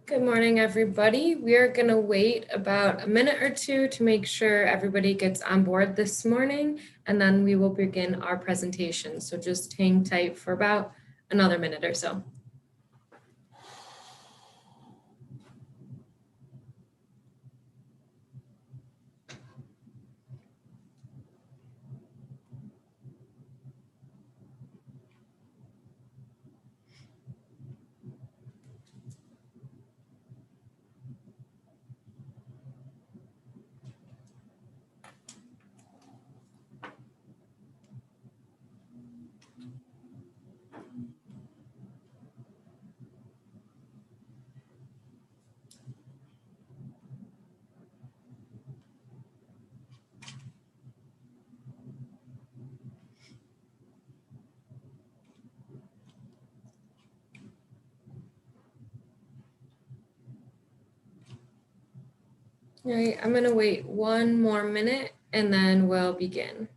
Good morning, everybody. We are going to wait about a minute or two to make sure everybody gets on board this morning, and then we will begin our presentation. So just hang tight for about another minute or so. All right, I'm going to wait one more minute and then we'll begin.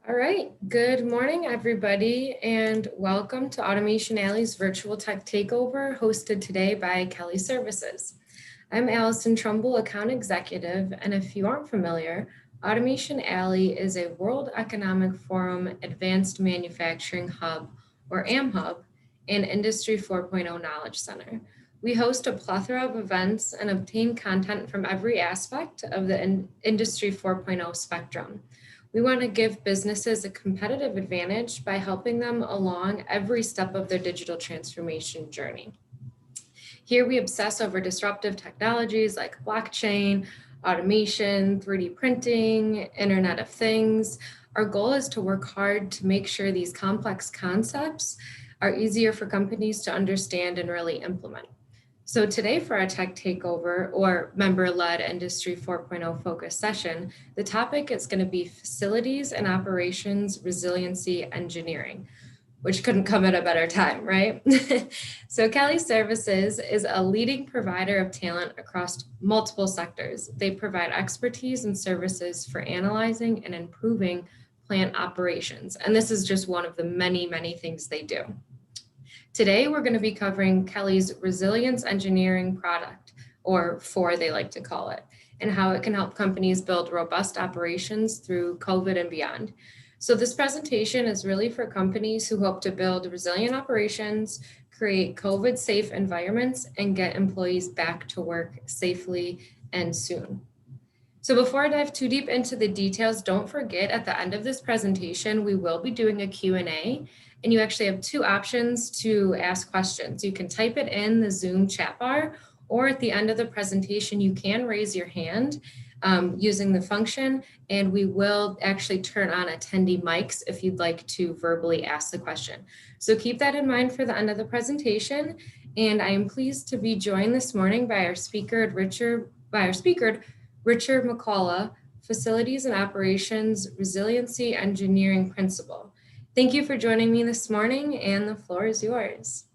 All right, good morning, everybody, and welcome to Automation Alley's Virtual Tech Takeover, hosted today by Kelly Services. I'm Allison Trumbull, Account Executive, and if you aren't familiar, Automation Alley is a World Economic Forum Advanced Manufacturing Hub, or AMHUB, and Industry 4.0 Knowledge Center. We host a plethora of events and obtain content from every aspect of the Industry 4.0 spectrum. We want to give businesses a competitive advantage by helping them along every step of their digital transformation journey. Here we obsess over disruptive technologies like blockchain, automation, 3D printing, Internet of Things. Our goal is to work hard to make sure these complex concepts are easier for companies to understand and really implement. So today for our Tech Takeover or member-led Industry 4.0 focus session, the topic is going to be Facilities and Operations Resiliency Engineering, which couldn't come at a better time, right? So Kelly Services is a leading provider of talent across multiple sectors. They provide expertise and services for analyzing and improving plant operations. And this is just one of the many, many things they do. Today, we're going to be covering Kelly's Resilience Engineering product, or FORE they like to call it, and how it can help companies build robust operations through COVID and beyond. So this presentation is really for companies who hope to build resilient operations, create COVID-safe environments, and get employees back to work safely and soon. So before I dive too deep into the details, don't forget at the end of this presentation, we will be doing a Q&A, and you actually have two options to ask questions. You can type it in the Zoom chat bar, or at the end of the presentation, you can raise your hand using the function, and we will actually turn on attendee mics if you'd like to verbally ask the question. So keep that in mind for the end of the presentation. And I am pleased to be joined this morning by our speaker, Richard McCullough, Facilities and Operations Resiliency Engineering Principal. Thank you for joining me this morning, and the floor is yours.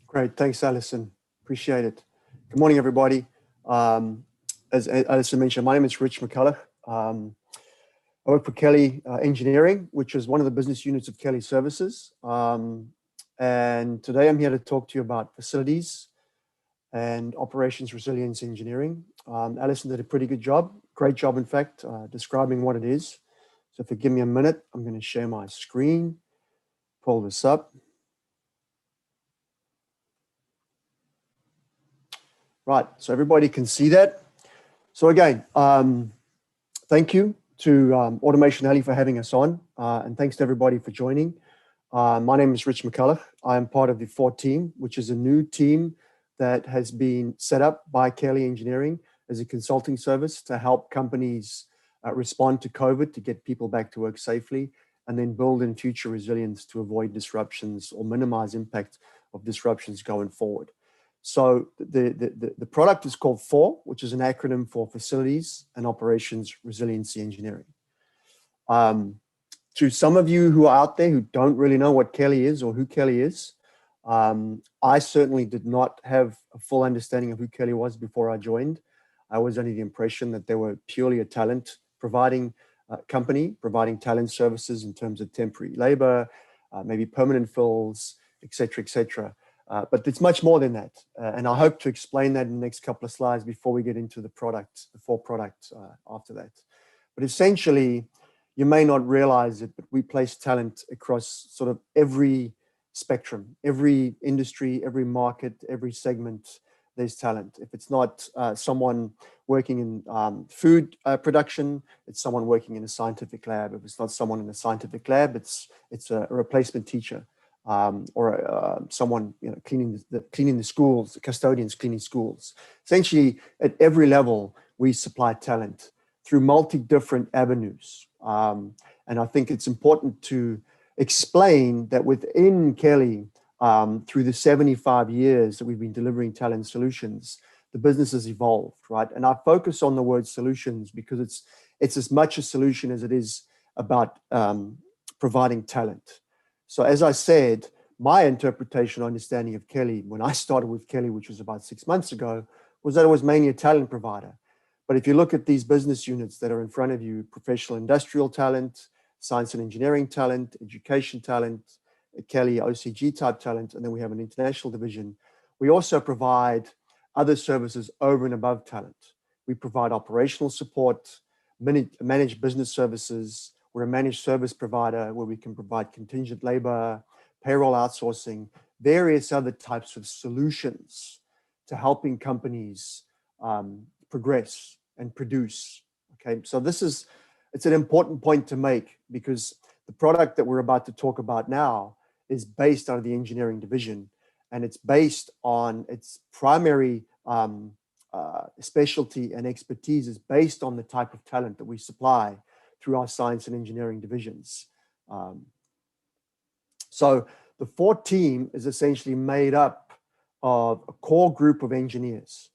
Great, thanks, Alison. Appreciate it. Good morning, everybody. As Alison mentioned, my name is Rich McCullough. I work for Kelly Engineering, which is one of the business units of Kelly Services. And today I'm here to talk to you about facilities and operations resilience engineering. Alison did a pretty good job, great job, in fact, describing what it is. So if you give me a minute, I'm going to share my screen, pull this up. Right, so everybody can see that. So again, thank you to Automation Alley for having us on, and thanks to everybody for joining. My name is Rich McCullough. I am part of the FORE team, which is a new team that has been set up by Kelly Engineering as a consulting service to help companies respond to COVID to get people back to work safely, and then build in future resilience to avoid disruptions or minimize impact of disruptions going forward. So the product is called FORE, which is an acronym for Facilities and Operations Resiliency Engineering. To some of you who are out there who don't really know what Kelly is or who Kelly is, I certainly did not have a full understanding of who Kelly was before I joined. I was under the impression that they were purely a talent providing company, providing talent services in terms of temporary labor, maybe permanent fills, et cetera, but it's much more than that. And I hope to explain that in the next couple of slides before we get into the product, the FORE product after that. But essentially, you may not realize it, but we place talent across sort of every spectrum, every industry, every market, every segment. There's talent. If it's not someone working in food production, it's someone working in a scientific lab. If it's not someone in a scientific lab, it's a replacement teacher or someone cleaning the schools, the custodians cleaning schools. Essentially, at every level, we supply talent through different avenues. And I think it's important to explain that within Kelly, through the 75 years that we've been delivering talent solutions, the business has evolved, right? And I focus on the word solutions because it's as much a solution as it is about providing talent. So as I said, my interpretation, understanding of Kelly, when I started with Kelly, which was about 6 months ago, was that it was mainly a talent provider. But if you look at these business units that are in front of you, professional industrial talent, science and engineering talent, education talent, Kelly OCG type talent, and then we have an international division. We also provide other services over and above talent. We provide operational support, managed business services. We're a managed service provider where we can provide contingent labor, payroll outsourcing, various other types of solutions to helping companies progress and produce. Okay, so it's an important point to make because the product that we're about to talk about now is based out of the engineering division, and it's based on its primary specialty and expertise is based on the type of talent that we supply through our science and engineering divisions. So the FORE team is essentially made up of a core group of engineers.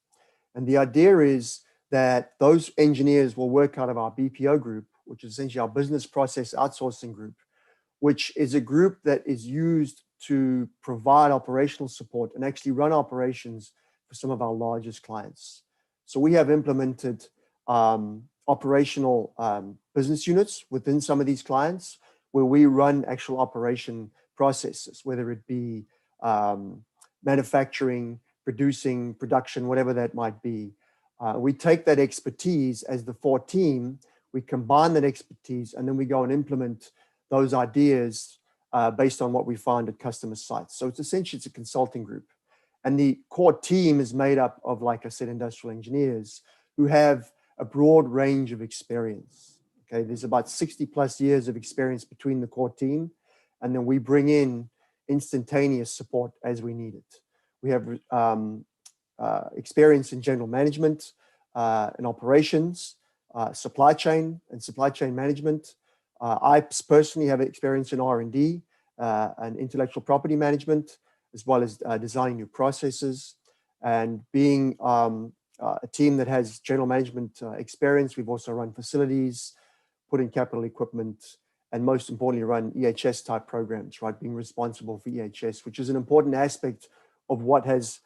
And the idea is that those engineers will work out of our BPO group, which is essentially our business process outsourcing group, which is a group that is used to provide operational support and actually run operations for some of our largest clients. So we have implemented operational business units within some of these clients where we run actual operation processes, whether it be manufacturing, producing, production, whatever that might be. We take that expertise as the FORE team, we combine that expertise, and then we go and implement those ideas based on what we find at customer sites. So it's essentially, it's a consulting group. And the core team is made up of, like I said, industrial engineers who have a broad range of experience. Okay, there's about 60 plus years of experience between the core team, and then we bring in instantaneous support as we need it. We have experience in general management and operations, supply chain management. I personally have experience in R&D and intellectual property management, as well as designing new processes. And being a team that has general management experience, we've also run facilities, put in capital equipment, and most importantly, run EHS type programs, right? Being responsible for EHS, which is an important aspect of what has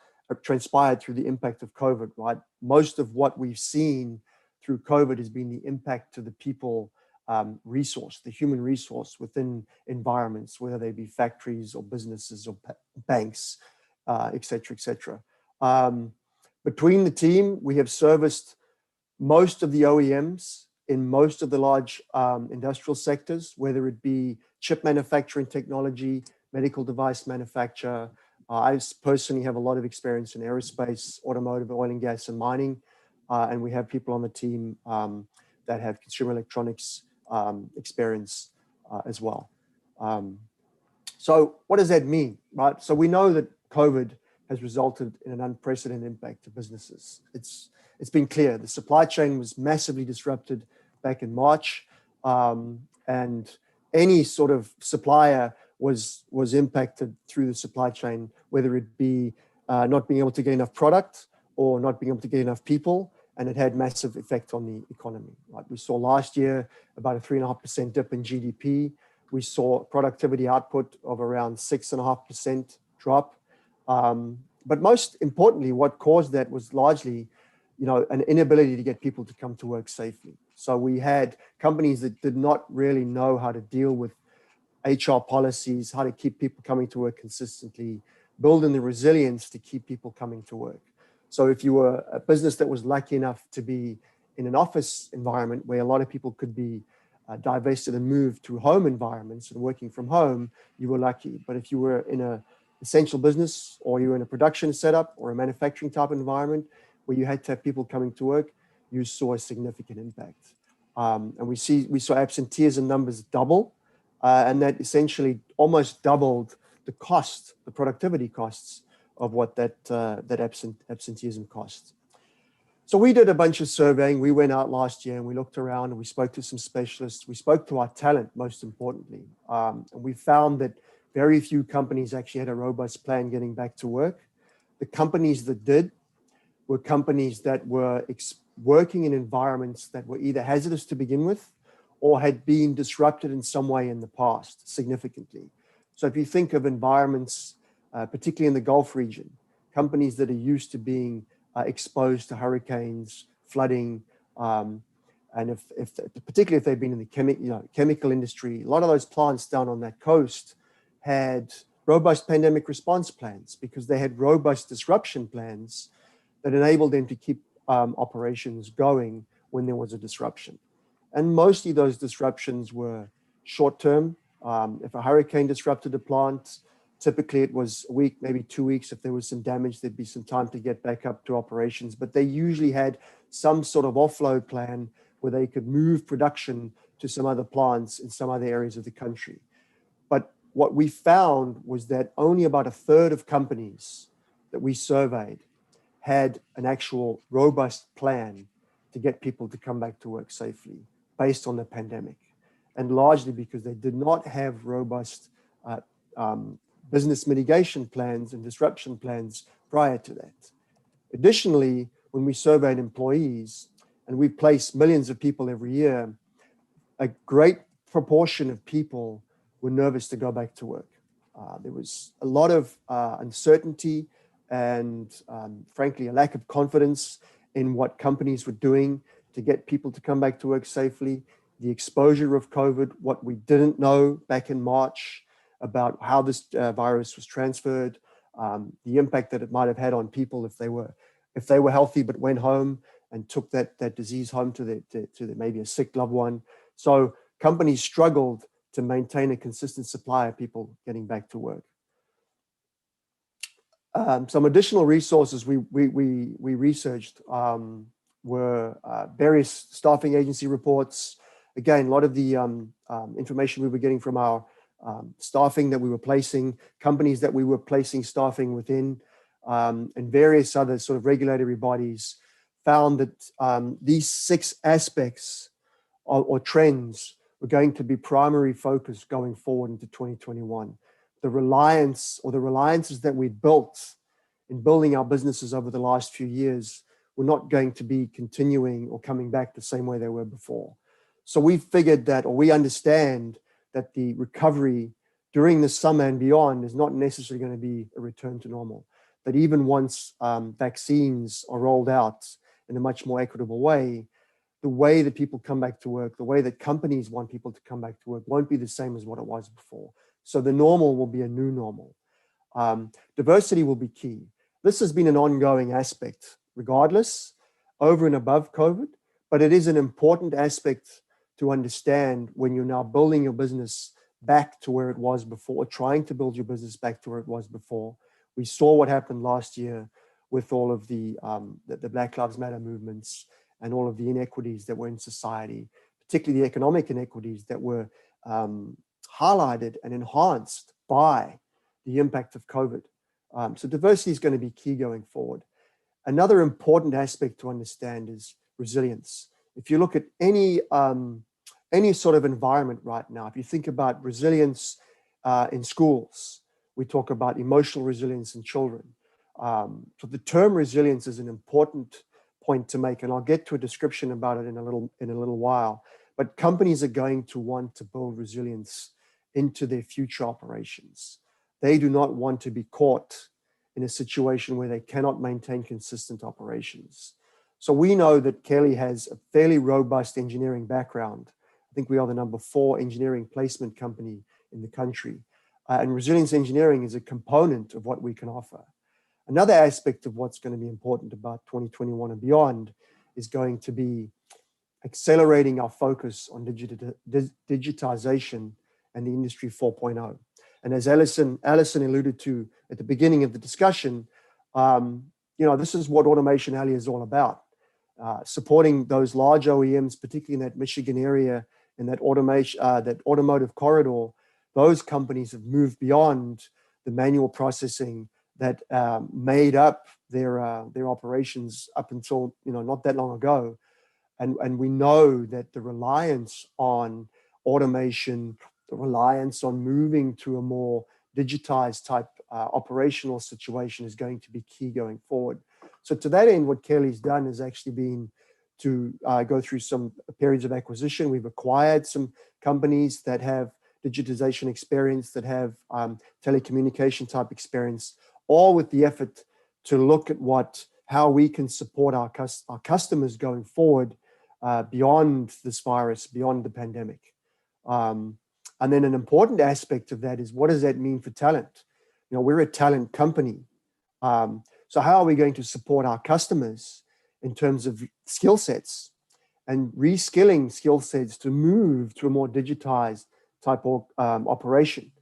transpired through the impact of COVID, right? Most of what we've seen through COVID has been the impact to the people resource, the human resource within environments, whether they be factories or businesses or banks, et cetera, et cetera. Between the team, we have serviced most of the OEMs in most of the large industrial sectors, whether it be chip manufacturing technology, medical device manufacture. I personally have a lot of experience in aerospace, automotive, oil and gas, and mining. And we have people on the team that have consumer electronics experience as well. So what does that mean, right? So we know that COVID has resulted in an unprecedented impact to businesses. It's been clear. The supply chain was massively disrupted. back in March, and any sort of supplier was impacted through the supply chain, whether it be not being able to get enough product or not being able to get enough people, and it had massive effect on the economy. Right? We saw last year about a 3.5% dip in GDP. We saw productivity output of around 6.5% drop. But most importantly, what caused that was largely, an inability to get people to come to work safely. So we had companies that did not really know how to deal with HR policies, how to keep people coming to work consistently, building the resilience to keep people coming to work. So if you were a business that was lucky enough to be in an office environment where a lot of people could be divested and moved to home environments and working from home, you were lucky. But if you were in an essential business, or you were in a production setup or a manufacturing type environment where you had to have people coming to work, you saw a significant impact. And we saw absenteeism numbers double, and that essentially almost doubled the productivity costs of what that absenteeism costs. So we did a bunch of surveying. We went out last year and we looked around and we spoke to some specialists. We spoke to our talent, most importantly. And we found that very few companies actually had a robust plan getting back to work. The companies that did were companies that were working in environments that were either hazardous to begin with or had been disrupted in some way in the past significantly. So if you think of environments, particularly in the Gulf region, companies that are used to being exposed to hurricanes, flooding, and particularly if they've been in the chemical industry, a lot of those plants down on that coast had robust pandemic response plans because they had robust disruption plans that enabled them to keep operations going when there was a disruption. And mostly those disruptions were short-term. If a hurricane disrupted a plant, typically it was a week, maybe 2 weeks. If there was some damage, there'd be some time to get back up to operations. But they usually had some sort of offload plan where they could move production to some other plants in some other areas of the country. But what we found was that only about a third of companies that we surveyed had an actual robust plan to get people to come back to work safely based on the pandemic. And largely because they did not have robust business mitigation plans and disruption plans prior to that. Additionally, when we surveyed employees, and we place millions of people every year, a great proportion of people were nervous to go back to work. There was a lot of uncertainty and frankly, a lack of confidence in what companies were doing to get people to come back to work safely. The exposure of COVID, what we didn't know back in March about how this virus was transferred, the impact that it might have had on people if they were healthy but went home and took that disease home to maybe a sick loved one. So companies struggled to maintain a consistent supply of people getting back to work. Some additional resources we researched were various staffing agency reports. Again, a lot of the information we were getting from our staffing that we were placing, companies that we were placing staffing within, and various other sort of regulatory bodies found that these 6 aspects or trends were going to be primary focus going forward into 2021. The reliances that we built in building our businesses over the last few years were not going to be continuing or coming back the same way they were before. So we figured that, or we understand that the recovery during the summer and beyond is not necessarily going to be a return to normal. That even once vaccines are rolled out in a much more equitable way, the way that people come back to work, the way that companies want people to come back to work won't be the same as what it was before. So the normal will be a new normal. Diversity will be key. This has been an ongoing aspect, regardless, over and above COVID, but it is an important aspect to understand when you're now building your business back to where it was before, trying to build your business back to where it was before. We saw what happened last year with all of the Black Lives Matter movements and all of the inequities that were in society, particularly the economic inequities that were highlighted and enhanced by the impact of COVID. So diversity is going to be key going forward. Another important aspect to understand is resilience. If you look at any sort of environment right now, if you think about resilience in schools, we talk about emotional resilience in children. So the term resilience is an important point to make, and I'll get to a description about it in a little while. But companies are going to want to build resilience into their future operations. They do not want to be caught in a situation where they cannot maintain consistent operations. So we know that Kelly has a fairly robust engineering background. I think we are the number 4 engineering placement company in the country. And resilience engineering is a component of what we can offer. Another aspect of what's going to be important about 2021 and beyond is going to be accelerating our focus on digitization and the Industry 4.0. And as Alison alluded to at the beginning of the discussion, this is what Automation Alley is all about. Supporting those large OEMs, particularly in that Michigan area, in that automotive corridor. Those companies have moved beyond the manual processing that made up their operations up until not that long ago, and we know that the reliance on automation, the reliance on moving to a more digitized type operational situation is going to be key going forward. So to that end, what Kelly's done has actually been to go through some periods of acquisition. We've acquired some companies that have digitization experience, that have telecommunication type experience, all with the effort to look at how we can support our customers going forward beyond this virus, beyond the pandemic. And then an important aspect of that is, what does that mean for talent? We're a talent company. So how are we going to support our customers in terms of skill sets and reskilling skill sets to move to a more digitized type of operation?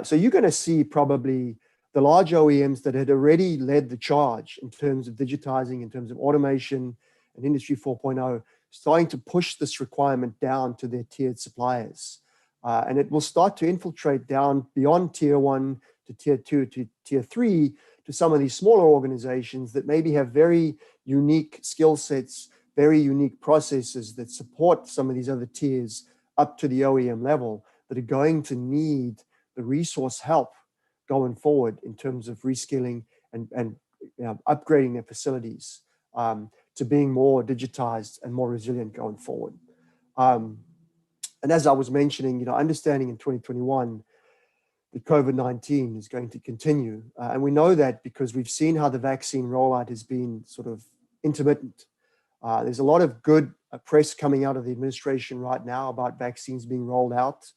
So you're going to see probably the large OEMs that had already led the charge in terms of digitizing, in terms of automation and Industry 4.0, starting to push this requirement down to their tiered suppliers. And it will start to infiltrate down beyond tier 1 to tier 2 to tier 3 to some of these smaller organizations that maybe have very unique skill sets, very unique processes that support some of these other tiers up to the OEM level, that are going to need the resource help going forward in terms of reskilling and upgrading their facilities to being more digitized and more resilient going forward. And as I was mentioning, understanding in 2021 that COVID-19 is going to continue. And we know that because we've seen how the vaccine rollout has been sort of intermittent. There's a lot of good press coming out of the administration right now about vaccines being rolled out.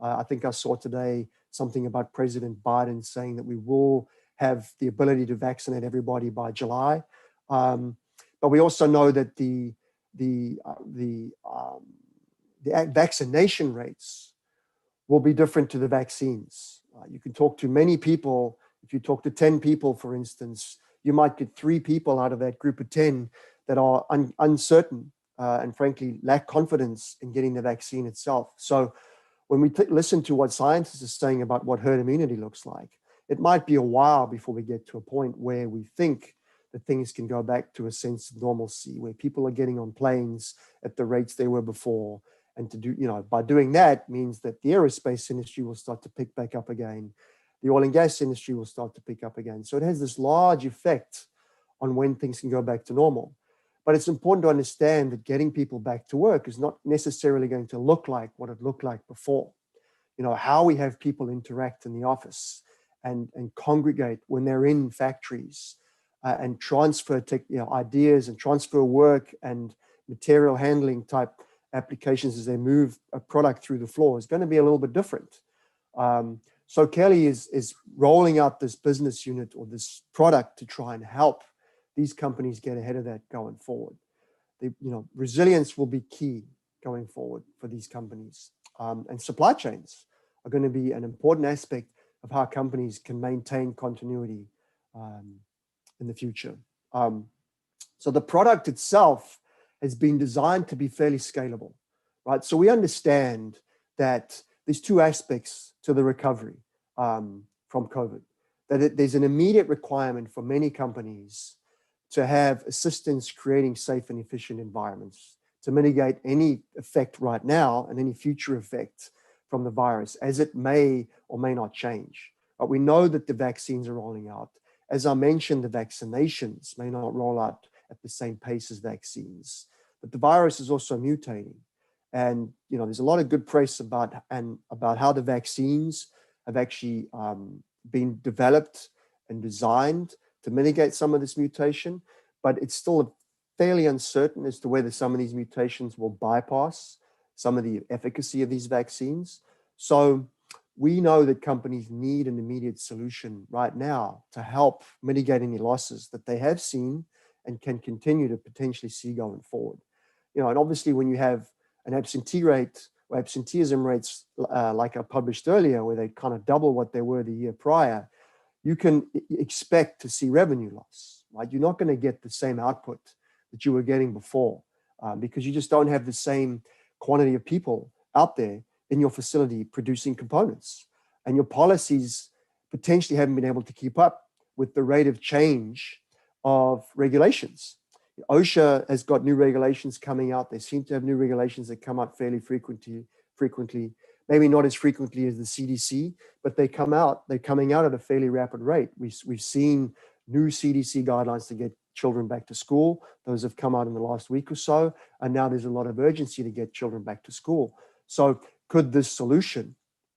I think I saw today something about President Biden saying that we will have the ability to vaccinate everybody by July. But we also know that the vaccination rates will be different to the vaccines. You can talk to many people. If you talk to 10 people, for instance, you might get 3 people out of that group of 10 that are uncertain and frankly lack confidence in getting the vaccine itself. So when we listen to what scientists are saying about what herd immunity looks like, it might be a while before we get to a point where we think that things can go back to a sense of normalcy, where people are getting on planes at the rates they were before. And by doing that means that the aerospace industry will start to pick back up again. The oil and gas industry will start to pick up again. So it has this large effect on when things can go back to normal. But it's important to understand that getting people back to work is not necessarily going to look like what it looked like before. How we have people interact in the office and congregate when they're in factories and transfer ideas and transfer work and material handling type applications as they move a product through the floor is going to be a little bit different. So Kelly is rolling out this business unit or this product to try and help these companies get ahead of that going forward. Resilience will be key going forward for these companies. And supply chains are going to be an important aspect of how companies can maintain continuity in the future. So the product itself has been designed to be fairly scalable, right? So we understand that there's 2 aspects to the recovery from COVID. That there's an immediate requirement for many companies to have assistance creating safe and efficient environments, to mitigate any effect right now and any future effects from the virus, as it may or may not change. But we know that the vaccines are rolling out. As I mentioned, the vaccinations may not roll out at the same pace as vaccines, but the virus is also mutating. And there's a lot of good press about how the vaccines have actually been developed and designed to mitigate some of this mutation, but it's still fairly uncertain as to whether some of these mutations will bypass some of the efficacy of these vaccines. So we know that companies need an immediate solution right now to help mitigate any losses that they have seen and can continue to potentially see going forward. And obviously when you have an absentee rate or absenteeism rates like I published earlier, where they kind of double what they were the year prior, you can expect to see revenue loss, right? You're not going to get the same output that you were getting before because you just don't have the same quantity of people out there in your facility producing components. And your policies potentially haven't been able to keep up with the rate of change of regulations. OSHA has got new regulations coming out. They seem to have new regulations that come out fairly frequently, maybe not as frequently as the CDC, but they're coming out at a fairly rapid rate. We've seen new CDC guidelines to get children back to school. Those have come out in the last week or so, and now there's a lot of urgency to get children back to school. So could this solution,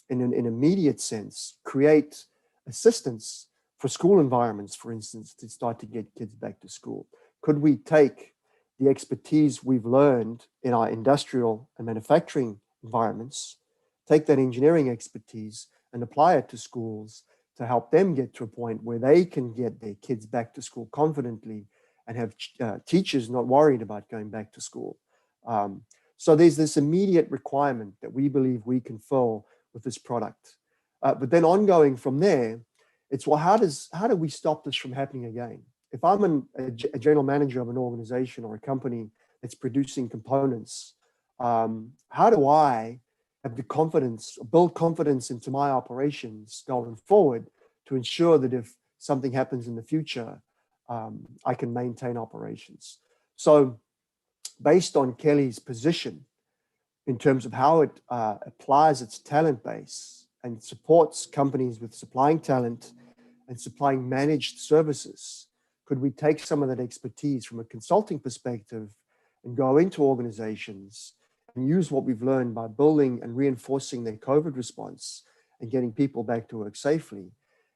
in an immediate sense, create assistance for school environments, for instance, to start to get kids back to school? Could we take the expertise we've learned in our industrial and manufacturing environments, take that engineering expertise and apply it to schools to help them get to a point where they can get their kids back to school confidently and have teachers not worried about going back to school? So there's this immediate requirement that we believe we can fill with this product. But then ongoing from there, it's, well, how do we stop this from happening again? If I'm a general manager of an organization or a company that's producing components, how do I have the confidence, build confidence into my operations going forward to ensure that if something happens in the future, I can maintain operations? So based on Kelly's position in terms of how it applies its talent base and supports companies with supplying talent and supplying managed services, could we take some of that expertise from a consulting perspective and go into organizations and use what we've learned by building and reinforcing their COVID response and getting people back to work safely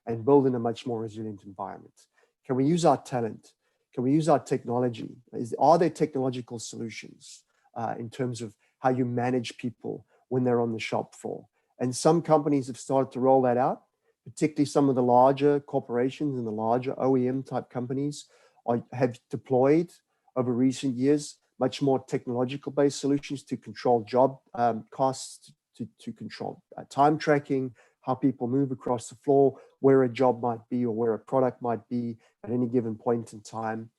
and building a much more resilient environment? Can we use our talent? Can we use our technology? Are there technological solutions in terms of how you manage people when they're on the shop floor? And some companies have started to roll that out, particularly some of the larger corporations and the larger OEM type companies have deployed over recent years much more technological based solutions to control job costs, to control time tracking, how people move across the floor, where a job might be or where a product might be at any given point in time.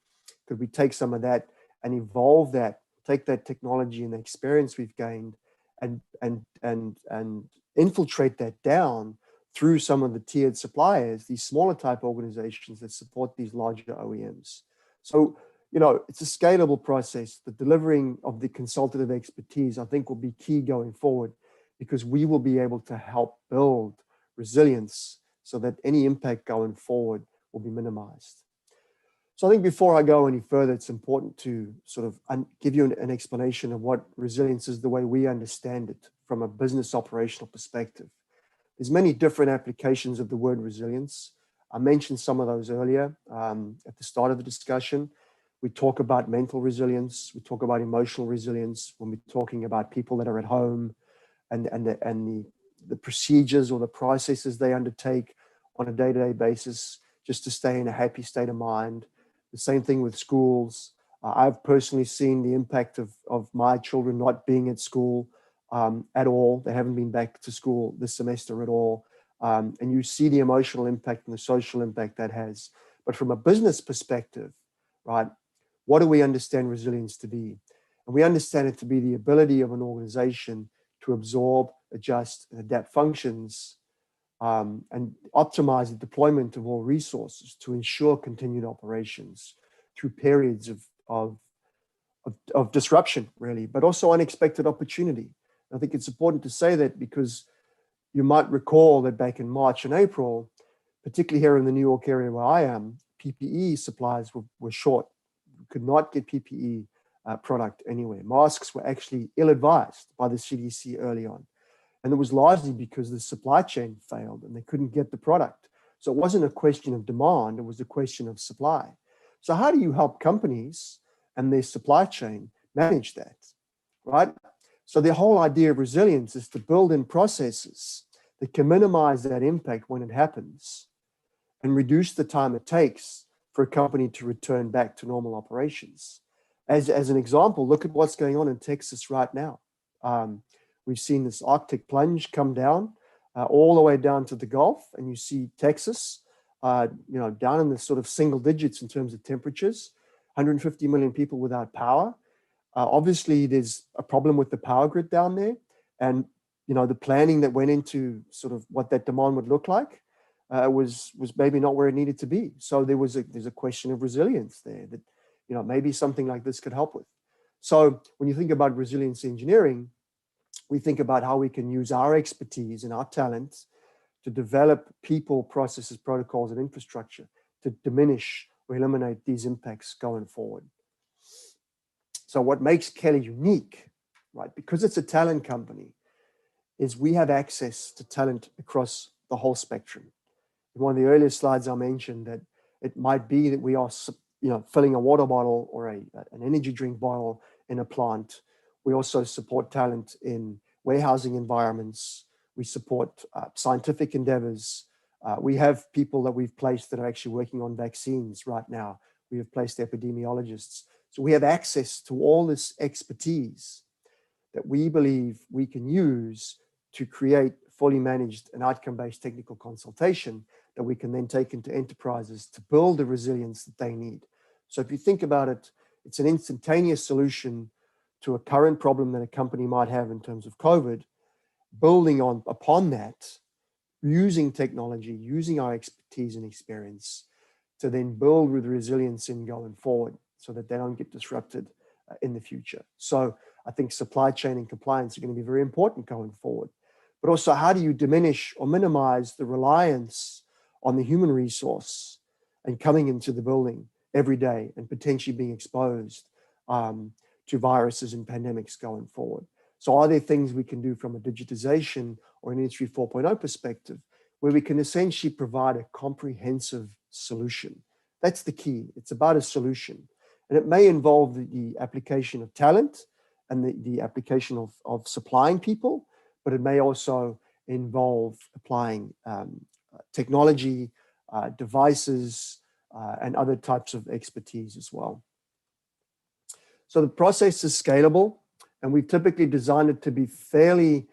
Could we take some of that and evolve that, take that technology and the experience we've gained and infiltrate that down through some of the tiered suppliers, these smaller type organizations that support these larger OEMs? So, it's a scalable process. The delivering of the consultative expertise, I think, will be key going forward, because we will be able to help build resilience so that any impact going forward will be minimized. So I think before I go any further, it's important to sort of give you an explanation of what resilience is the way we understand it from a business operational perspective. There's many different applications of the word resilience. I mentioned some of those earlier at the start of the discussion. We talk about mental resilience. We talk about emotional resilience when we're talking about people that are at home and the procedures or the processes they undertake on a day-to-day basis just to stay in a happy state of mind. The same thing with schools. I've personally seen the impact of my children not being at school at all. They haven't been back to school this semester at all. And you see the emotional impact and the social impact that has. But from a business perspective, right, what do we understand resilience to be? And we understand it to be the ability of an organization to absorb, adjust, and adapt functions and optimize the deployment of all resources to ensure continued operations through periods of of disruption, really, but also unexpected opportunity. I think it's important to say that because you might recall that back in March and April, particularly here in the New York area where I am, PPE supplies were short. You could not get PPE product anywhere. Masks were actually ill-advised by the CDC early on. And it was largely because the supply chain failed and they couldn't get the product. So it wasn't a question of demand, it was a question of supply. So how do you help companies and their supply chain manage that, right? So the whole idea of resilience is to build in processes that can minimize that impact when it happens and reduce the time it takes for a company to return back to normal operations. As an example, look at what's going on in Texas right now. We've seen this Arctic plunge come down all the way down to the Gulf, and you see Texas, down in the sort of single digits in terms of temperatures, 150 million people without power. Obviously, there's a problem with the power grid down there, and the planning that went into sort of what that demand would look like was maybe not where it needed to be. So there's a question of resilience there that maybe something like this could help with. So when you think about resilience engineering, we think about how we can use our expertise and our talent to develop people, processes, protocols, and infrastructure to diminish or eliminate these impacts going forward. So what makes Kelly unique, right, because it's a talent company, is we have access to talent across the whole spectrum. In one of the earlier slides, I mentioned that it might be that we are filling a water bottle or an energy drink bottle in a plant. We also support talent in warehousing environments. We support scientific endeavors. We have people that we've placed that are actually working on vaccines right now. We have placed epidemiologists. So we have access to all this expertise that we believe we can use to create fully managed and outcome-based technical consultation that we can then take into enterprises to build the resilience that they need. So if you think about it, it's an instantaneous solution to a current problem that a company might have in terms of COVID, building upon that, using technology, using our expertise and experience to then build with resilience in going forward so that they don't get disrupted in the future. So I think supply chain and compliance are going to be very important going forward. But also, how do you diminish or minimize the reliance on the human resource and coming into the building every day and potentially being exposed to viruses and pandemics going forward? So are there things we can do from a digitization or an Industry 4.0 perspective where we can essentially provide a comprehensive solution? That's the key. It's about a solution. And it may involve the application of talent and the application of supplying people, but it may also involve applying technology, devices, and other types of expertise as well. So the process is scalable, and we've typically designed it to be fairly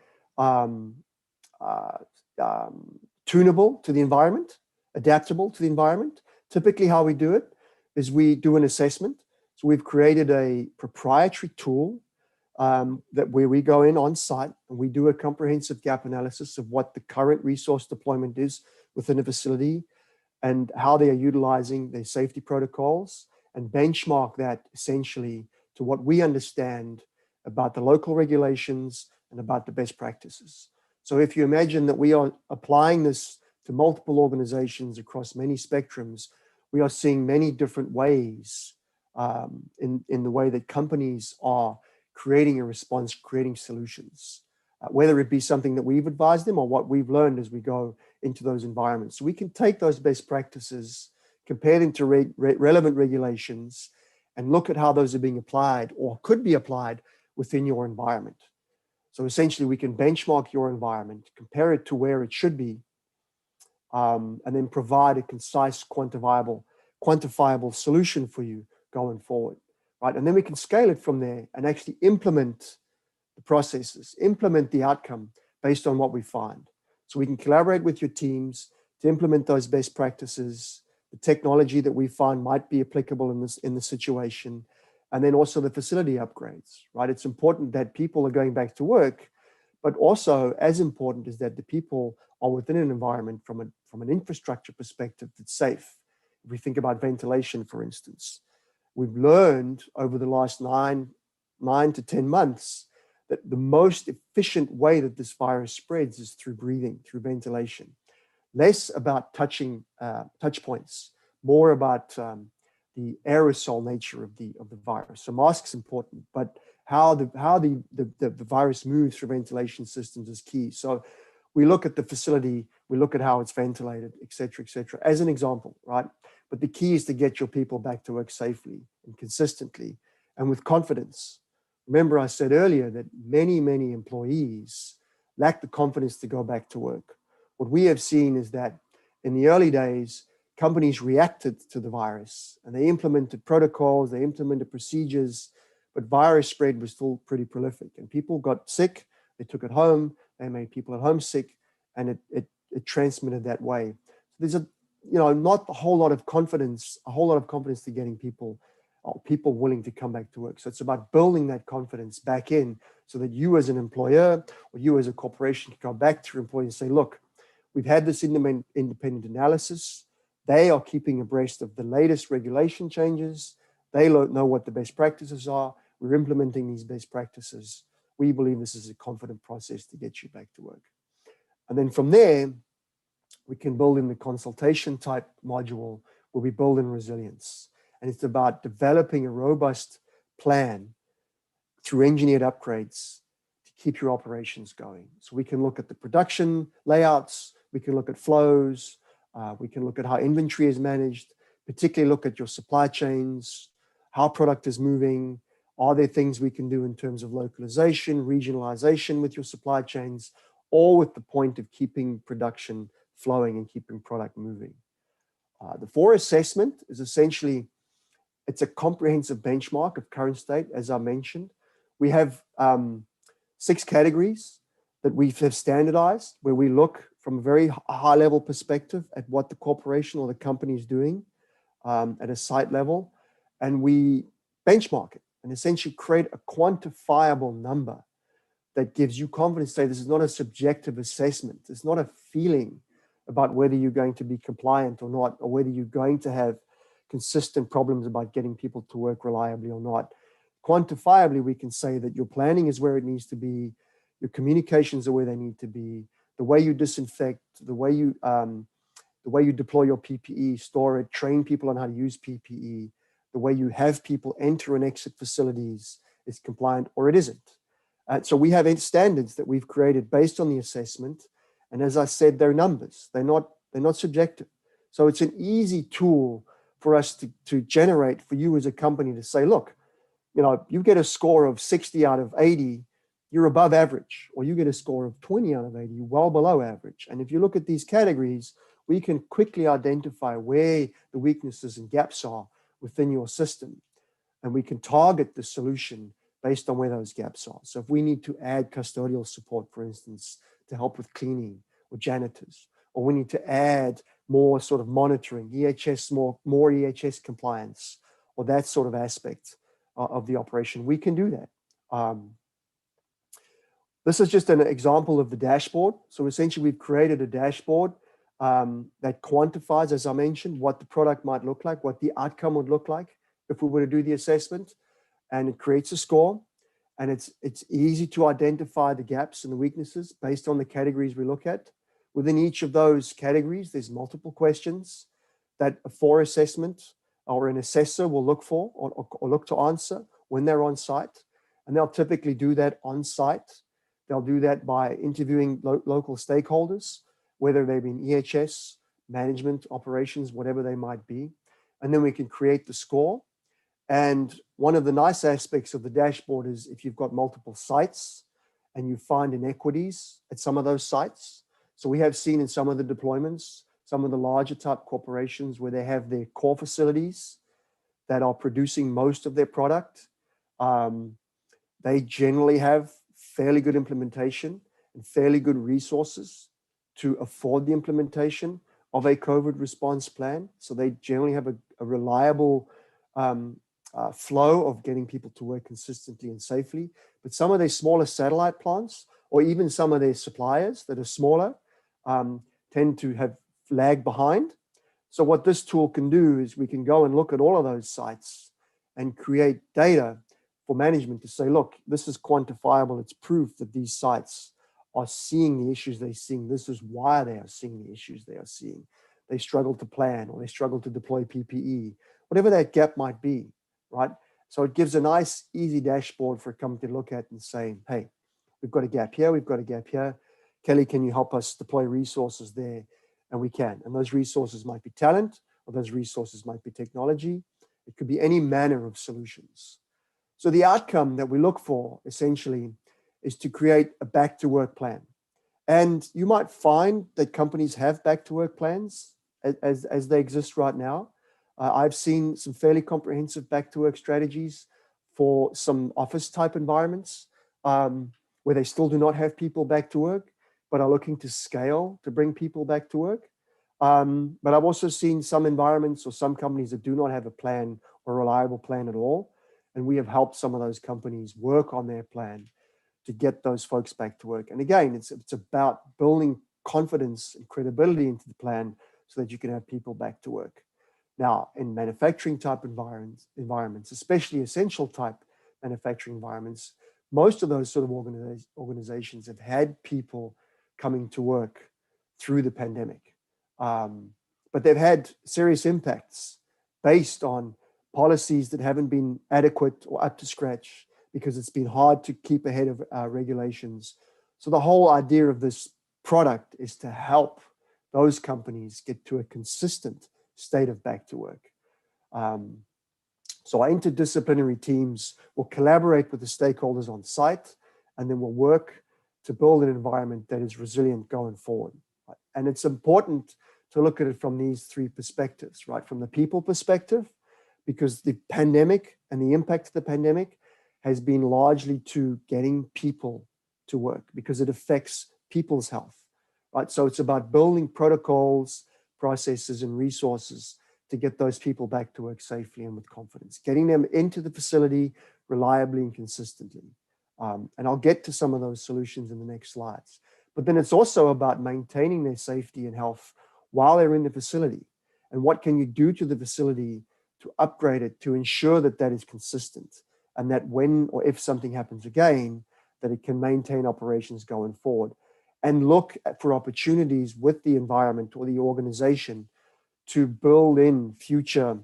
tunable to the environment, adaptable to the environment. Typically how we do it is we do an assessment. So we've created a proprietary tool where we go in on site and we do a comprehensive gap analysis of what the current resource deployment is within a facility and how they are utilizing their safety protocols and benchmark that essentially to what we understand about the local regulations and about the best practices. So if you imagine that we are applying this to multiple organizations across many spectrums, we are seeing many different ways in the way that companies are creating a response, creating solutions, whether it be something that we've advised them or what we've learned as we go into those environments. So we can take those best practices, compare them to relevant regulations, and look at how those are being applied or could be applied within your environment. So essentially, we can benchmark your environment, compare it to where it should be, and then provide a concise, quantifiable solution for you going forward, right? And then we can scale it from there and actually implement the processes, implement the outcome based on what we find. So we can collaborate with your teams to implement those best practices, the technology that we find might be applicable in the situation, and then also the facility upgrades, right? It's important that people are going back to work, but also as important is that the people are within an environment from an infrastructure perspective that's safe. If we think about ventilation, for instance, we've learned over the last 9 to 10 months that the most efficient way that this virus spreads is through breathing, through ventilation. Less about touch points, more about the aerosol nature of the virus. So masks important, but how the virus moves through ventilation systems is key. So we look at the facility, we look at how it's ventilated, et cetera, as an example, right? But the key is to get your people back to work safely and consistently and with confidence. Remember, I said earlier that many employees lack the confidence to go back to work. What we have seen is that in the early days, companies reacted to the virus and they implemented protocols, they implemented procedures, but virus spread was still pretty prolific and people got sick, they took it home, they made people at home sick, and it transmitted that way. So there's not a whole lot of confidence to getting people willing to come back to work. So it's about building that confidence back in so that you as an employer or you as a corporation can go back to your employees and say, look, we've had this independent analysis. They are keeping abreast of the latest regulation changes. They know what the best practices are. We're implementing these best practices. We believe this is a confident process to get you back to work. And then from there, we can build in the consultation type module where we build in resilience. And it's about developing a robust plan through engineered upgrades to keep your operations going. So we can look at the production layouts, we can look at flows, we can look at how inventory is managed, particularly look at your supply chains, how product is moving. Are there things we can do in terms of localization, regionalization with your supply chains, all with the point of keeping production flowing and keeping product moving? The FORE assessment is essentially, it's a comprehensive benchmark of current state, as I mentioned. We have 6 categories that we have standardized, where we look from a very high level perspective at what the corporation or the company is doing at a site level, and we benchmark it and essentially create a quantifiable number that gives you confidence. Say, this is not a subjective assessment. It's not a feeling about whether you're going to be compliant or not, or whether you're going to have consistent problems about getting people to work reliably or not. Quantifiably, we can say that your planning is where it needs to be, your communications are where they need to be, the way you disinfect, the way you deploy your PPE, store it, train people on how to use PPE, the way you have people enter and exit facilities is compliant or it isn't. So we have standards that we've created based on the assessment. And as I said, they're numbers. They're not subjective. So it's an easy tool for us to generate for you as a company to say, look, you get a score of 60 out of 80, you're above average, or you get a score of 20 out of 80, you're well below average. And if you look at these categories, we can quickly identify where the weaknesses and gaps are within your system. And we can target the solution based on where those gaps are. So if we need to add custodial support, for instance, to help with cleaning or janitors, or we need to add more sort of monitoring, EHS, more EHS compliance, or that sort of aspect of the operation, we can do that. This is just an example of the dashboard. So essentially we've created a dashboard that quantifies, as I mentioned, what the product might look like, what the outcome would look like if we were to do the assessment, and it creates a score. And it's easy to identify the gaps and the weaknesses based on the categories we look at. Within each of those categories, there's multiple questions that a FORE assessment or an assessor will look for or look to answer when they're on site. And they'll typically do that on site. They'll do that by interviewing local stakeholders, whether they've been EHS, management, operations, whatever they might be. And then we can create the score. And one of the nice aspects of the dashboard is if you've got multiple sites and you find inequities at some of those sites. So we have seen in some of the deployments, some of the larger type corporations where they have their core facilities that are producing most of their product. They generally have fairly good implementation and fairly good resources to afford the implementation of a COVID response plan. So they generally have a reliable flow of getting people to work consistently and safely. But some of their smaller satellite plants, or even some of their suppliers that are smaller, tend to have lagged behind. So what this tool can do is we can go and look at all of those sites and create data for management to say, look, this is quantifiable. It's proof that these sites are seeing the issues they're seeing. This is why they are seeing the issues they are seeing. They struggle to plan, or they struggle to deploy PPE, whatever that gap might be, right? So it gives a nice, easy dashboard for a company to look at and say, hey, we've got a gap here, we've got a gap here. Kelly, can you help us deploy resources there? And we can. And those resources might be talent, or those resources might be technology. It could be any manner of solutions. So the outcome that we look for essentially is to create a back to work plan. And you might find that companies have back to work plans as they exist right now. I've seen some fairly comprehensive back to work strategies for some office type environments where they still do not have people back to work, but are looking to scale to bring people back to work. But I've also seen some environments or some companies that do not have a plan or reliable plan at all. And we have helped some of those companies work on their plan to get those folks back to work. And again, it's about building confidence and credibility into the plan so that you can have people back to work. Now, in manufacturing type environments, especially essential type manufacturing environments, most of those sort of organizations have had people coming to work through the pandemic. But they've had serious impacts based on policies that haven't been adequate or up to scratch because it's been hard to keep ahead of regulations. So the whole idea of this product is to help those companies get to a consistent state of back to work. So our interdisciplinary teams will collaborate with the stakeholders on site, and then we'll work to build an environment that is resilient going forward. Right? And it's important to look at it from these three perspectives, right? From the people perspective, because the pandemic and the impact of the pandemic has been largely to getting people to work because it affects people's health, right? So it's about building protocols, processes, and resources to get those people back to work safely and with confidence, getting them into the facility reliably and consistently. And I'll get to some of those solutions in the next slides. But then it's also about maintaining their safety and health while they're in the facility. And what can you do to the facility to upgrade it to ensure that that is consistent and that when or if something happens again, that it can maintain operations going forward and look for opportunities with the environment or the organization to build in future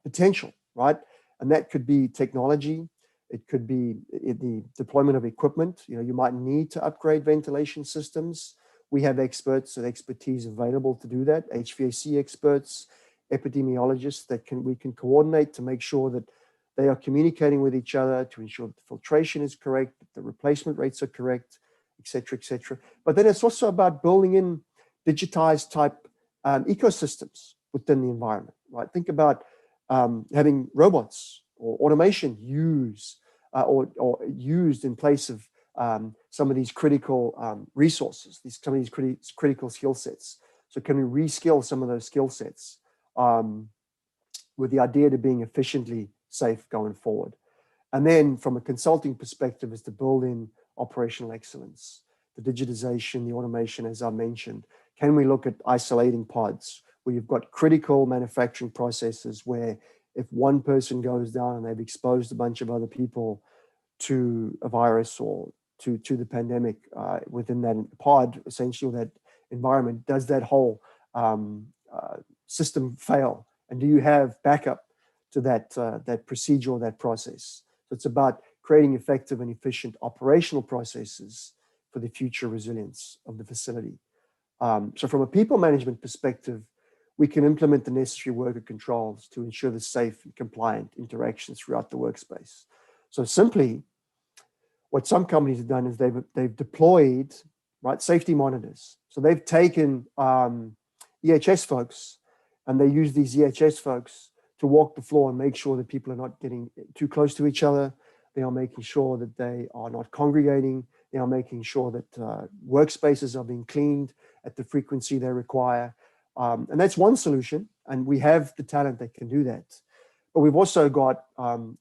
potential, right? And that could be technology. It could be the deployment of equipment. You know, you might need to upgrade ventilation systems. We have experts and expertise available to do that, HVAC experts, epidemiologists that we can coordinate to make sure that they are communicating with each other to ensure that the filtration is correct, that the replacement rates are correct, et cetera, et cetera. But then it's also about building in digitized type ecosystems within the environment, right? Think about having robots or automation used in place of some of these critical resources, some of these critical skill sets. So can we reskill some of those skill sets with the idea to being efficiently safe going forward? And then from a consulting perspective is to build in operational excellence, the digitization, the automation, as I mentioned. Can we look at isolating pods where you've got critical manufacturing processes where if one person goes down and they've exposed a bunch of other people to a virus or to the pandemic within that pod, essentially that environment, does that whole system fail? And do you have backup to that procedure or that process? So it's about creating effective and efficient operational processes for the future resilience of the facility. So from a people management perspective, we can implement the necessary worker controls to ensure the safe and compliant interactions throughout the workspace. So simply, what some companies have done is they've deployed, right, safety monitors. So they've taken EHS folks and they use these EHS folks to walk the floor and make sure that people are not getting too close to each other. They are making sure that they are not congregating. They are making sure that workspaces are being cleaned at the frequency they require. And that's one solution. And we have the talent that can do that. But we've also got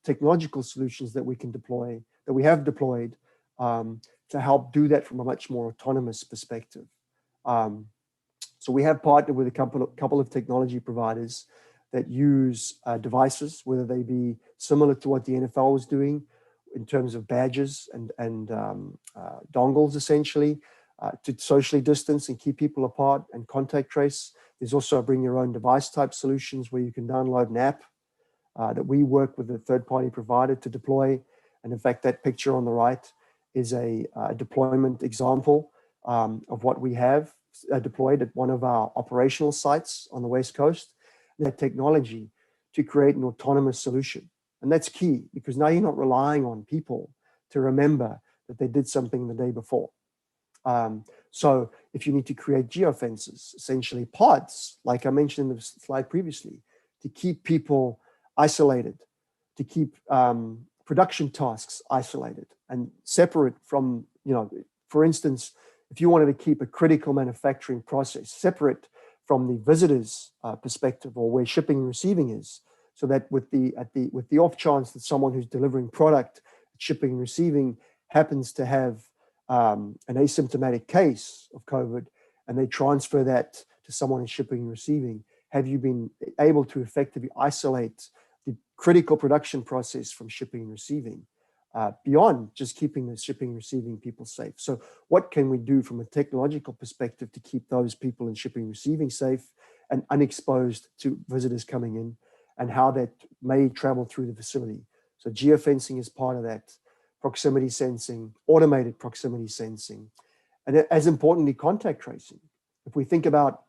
technological solutions that we can deploy, that we have deployed to help do that from a much more autonomous perspective. So we have partnered with a couple of technology providers that use devices, whether they be similar to what the NFL is doing in terms of badges and dongles, essentially, to socially distance and keep people apart and contact trace. There's also bring your own device type solutions where you can download an app that we work with a third-party provider to deploy. And in fact, that picture on the right is a deployment example of what we have deployed at one of our operational sites on the West Coast. That technology to create an autonomous solution. And that's key because now you're not relying on people to remember that they did something the day before. So if you need to create geofences, essentially pods, like I mentioned in the slide previously, to keep people isolated, to keep production tasks isolated and separate from, for instance, if you wanted to keep a critical manufacturing process separate from the visitor's perspective or where shipping and receiving is, so that with the off chance that someone who's delivering product, shipping and receiving happens to have an asymptomatic case of COVID and they transfer that to someone in shipping and receiving, have you been able to effectively isolate the critical production process from shipping and receiving beyond just keeping the shipping and receiving people safe? So what can we do from a technological perspective to keep those people in shipping and receiving safe and unexposed to visitors coming in, and how that may travel through the facility? So geofencing is part of that, proximity sensing, automated proximity sensing, and as importantly, contact tracing. If we think about,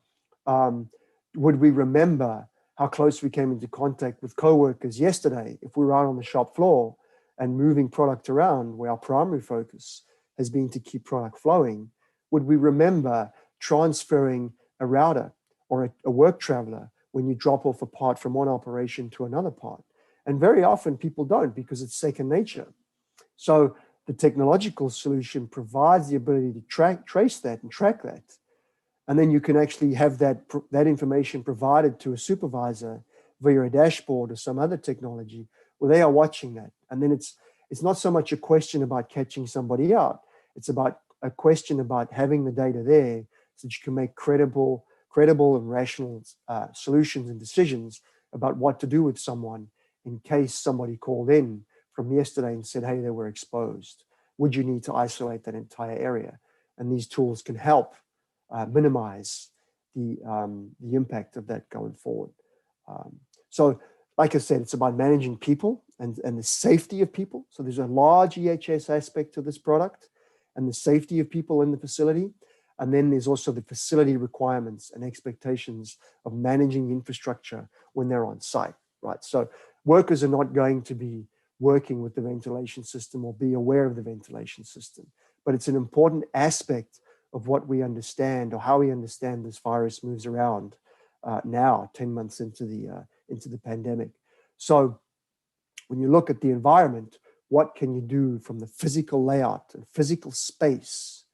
would we remember how close we came into contact with coworkers yesterday if we were out on the shop floor and moving product around, where our primary focus has been to keep product flowing? Would we remember transferring a router or a work traveler when you drop off a part from one operation to another part? And very often people don't, because it's second nature. So the technological solution provides the ability to trace that and track that. And then you can actually have that information provided to a supervisor via a dashboard or some other technology where they are watching that. And then it's not so much a question about catching somebody out. It's about a question about having the data there so that you can make credible and rational solutions and decisions about what to do with someone in case somebody called in from yesterday and said, hey, they were exposed. Would you need to isolate that entire area? And these tools can help minimize the impact of that going forward. So like I said, it's about managing people and the safety of people. So there's a large EHS aspect to this product and the safety of people in the facility. And then there's also the facility requirements and expectations of managing infrastructure when they're on site, right? So workers are not going to be working with the ventilation system or be aware of the ventilation system, but it's an important aspect of what we understand or how we understand this virus moves around now, 10 months into the pandemic. So when you look at the environment, what can you do from the physical layout and physical space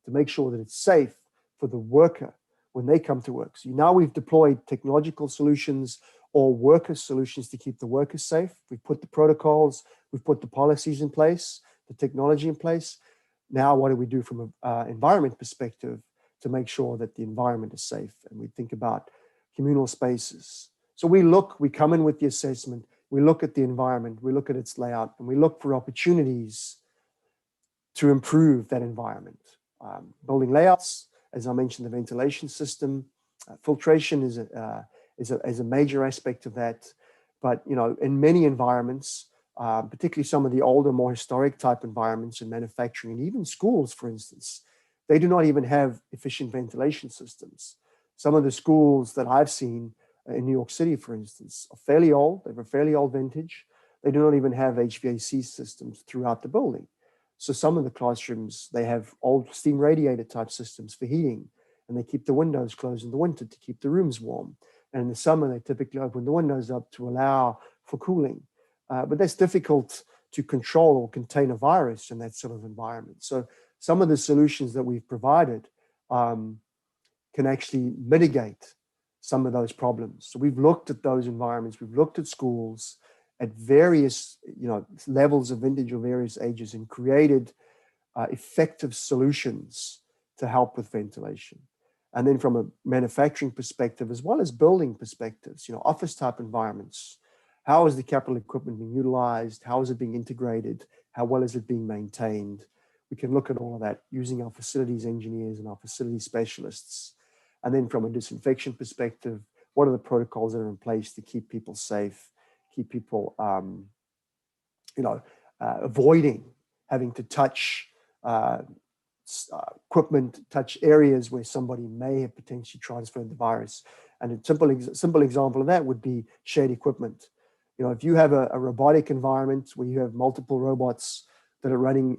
to make sure that it's safe for the worker when they come to work? So now we've deployed technological solutions or worker solutions to keep the workers safe. We've put the protocols, we've put the policies in place, the technology in place. Now, what do we do from an environment perspective to make sure that the environment is safe? And we think about communal spaces. So we come in with the assessment, we look at the environment, we look at its layout, and we look for opportunities to improve that environment. Building layouts, as I mentioned, the ventilation system, filtration is a major aspect of that. But in many environments, particularly some of the older, more historic type environments in manufacturing and even schools, for instance, they do not even have efficient ventilation systems. Some of the schools that I've seen in New York City, for instance, are fairly old. They have a fairly old vintage. They do not even have HVAC systems throughout the building. So some of the classrooms, they have old steam radiator type systems for heating, and they keep the windows closed in the winter to keep the rooms warm. And in the summer, they typically open the windows up to allow for cooling. But that's difficult to control or contain a virus in that sort of environment. So some of the solutions that we've provided can actually mitigate some of those problems. So we've looked at those environments, we've looked at schools at various levels of vintage or various ages and created effective solutions to help with ventilation. And then from a manufacturing perspective, as well as building perspectives, office type environments, how is the capital equipment being utilized? How is it being integrated? How well is it being maintained? We can look at all of that using our facilities engineers and our facility specialists. And then from a disinfection perspective, what are the protocols that are in place to keep people safe, keep people, avoiding having to touch equipment, touch areas where somebody may have potentially transferred the virus. And a simple example of that would be shared equipment. If you have a robotic environment where you have multiple robots that are running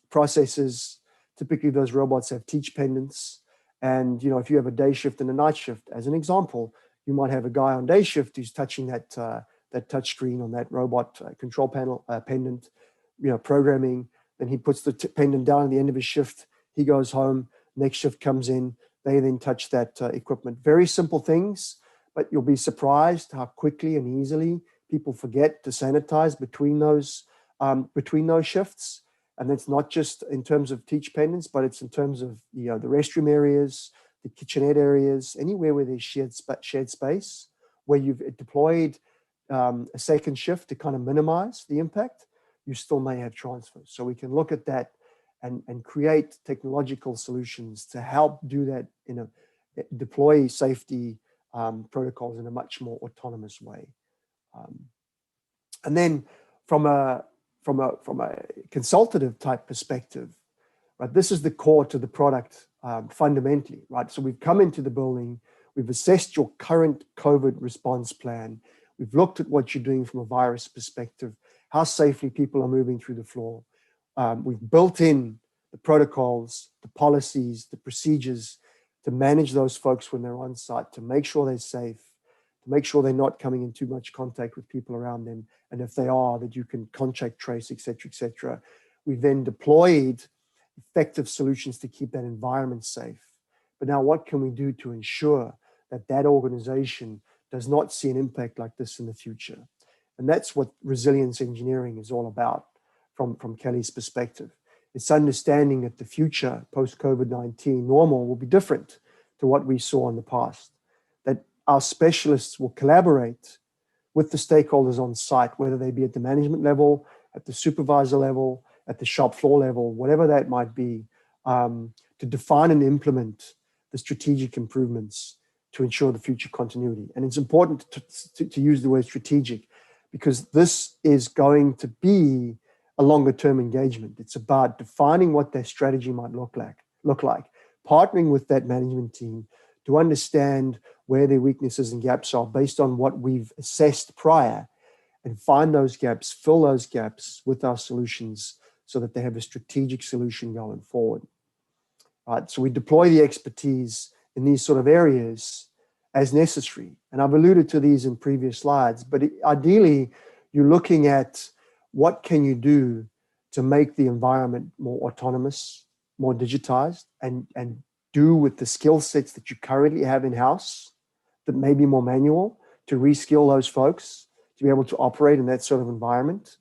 processes, typically those robots have teach pendants. And if you have a day shift and a night shift, as an example, you might have a guy on day shift who's touching that touch screen on that robot control panel pendant, programming. Then he puts the pendant down at the end of his shift. He goes home. Next shift comes in. They then touch that equipment. Very simple things, but you'll be surprised how quickly and easily people forget to sanitize between those shifts. And that's not just in terms of teach pendants, but it's in terms of the restroom areas, the kitchenette areas, anywhere where there's shared space, where you've deployed a second shift to kind of minimize the impact. You still may have transfers. So we can look at that and create technological solutions to help do that deploy safety protocols in a much more autonomous way. And then from a consultative type perspective, right, this is the core to the product fundamentally, right? So we've come into the building, we've assessed your current COVID response plan, we've looked at what you're doing from a virus perspective, how safely people are moving through the floor. We've built in the protocols, the policies, the procedures to manage those folks when they're on site, to make sure they're safe, to make sure they're not coming in too much contact with people around them. And if they are, that you can contact trace, et cetera, et cetera. We've then deployed effective solutions to keep that environment safe. But now what can we do to ensure that that organization does not see an impact like this in the future? And that's what resilience engineering is all about from Kelly's perspective. It's understanding that the future post-COVID-19 normal will be different to what we saw in the past, that our specialists will collaborate with the stakeholders on site, whether they be at the management level, at the supervisor level, at the shop floor level, whatever that might be, to define and implement the strategic improvements to ensure the future continuity. And it's important to use the word strategic, because this is going to be a longer term engagement. It's about defining what their strategy might look like, partnering with that management team to understand where their weaknesses and gaps are based on what we've assessed prior, and find those gaps, fill those gaps with our solutions so that they have a strategic solution going forward. Right, so we deploy the expertise in these sort of areas as necessary. And I've alluded to these in previous slides, but ideally, you're looking at what can you do to make the environment more autonomous, more digitized, and do with the skill sets that you currently have in-house that may be more manual, to reskill those folks to be able to operate in that sort of environment.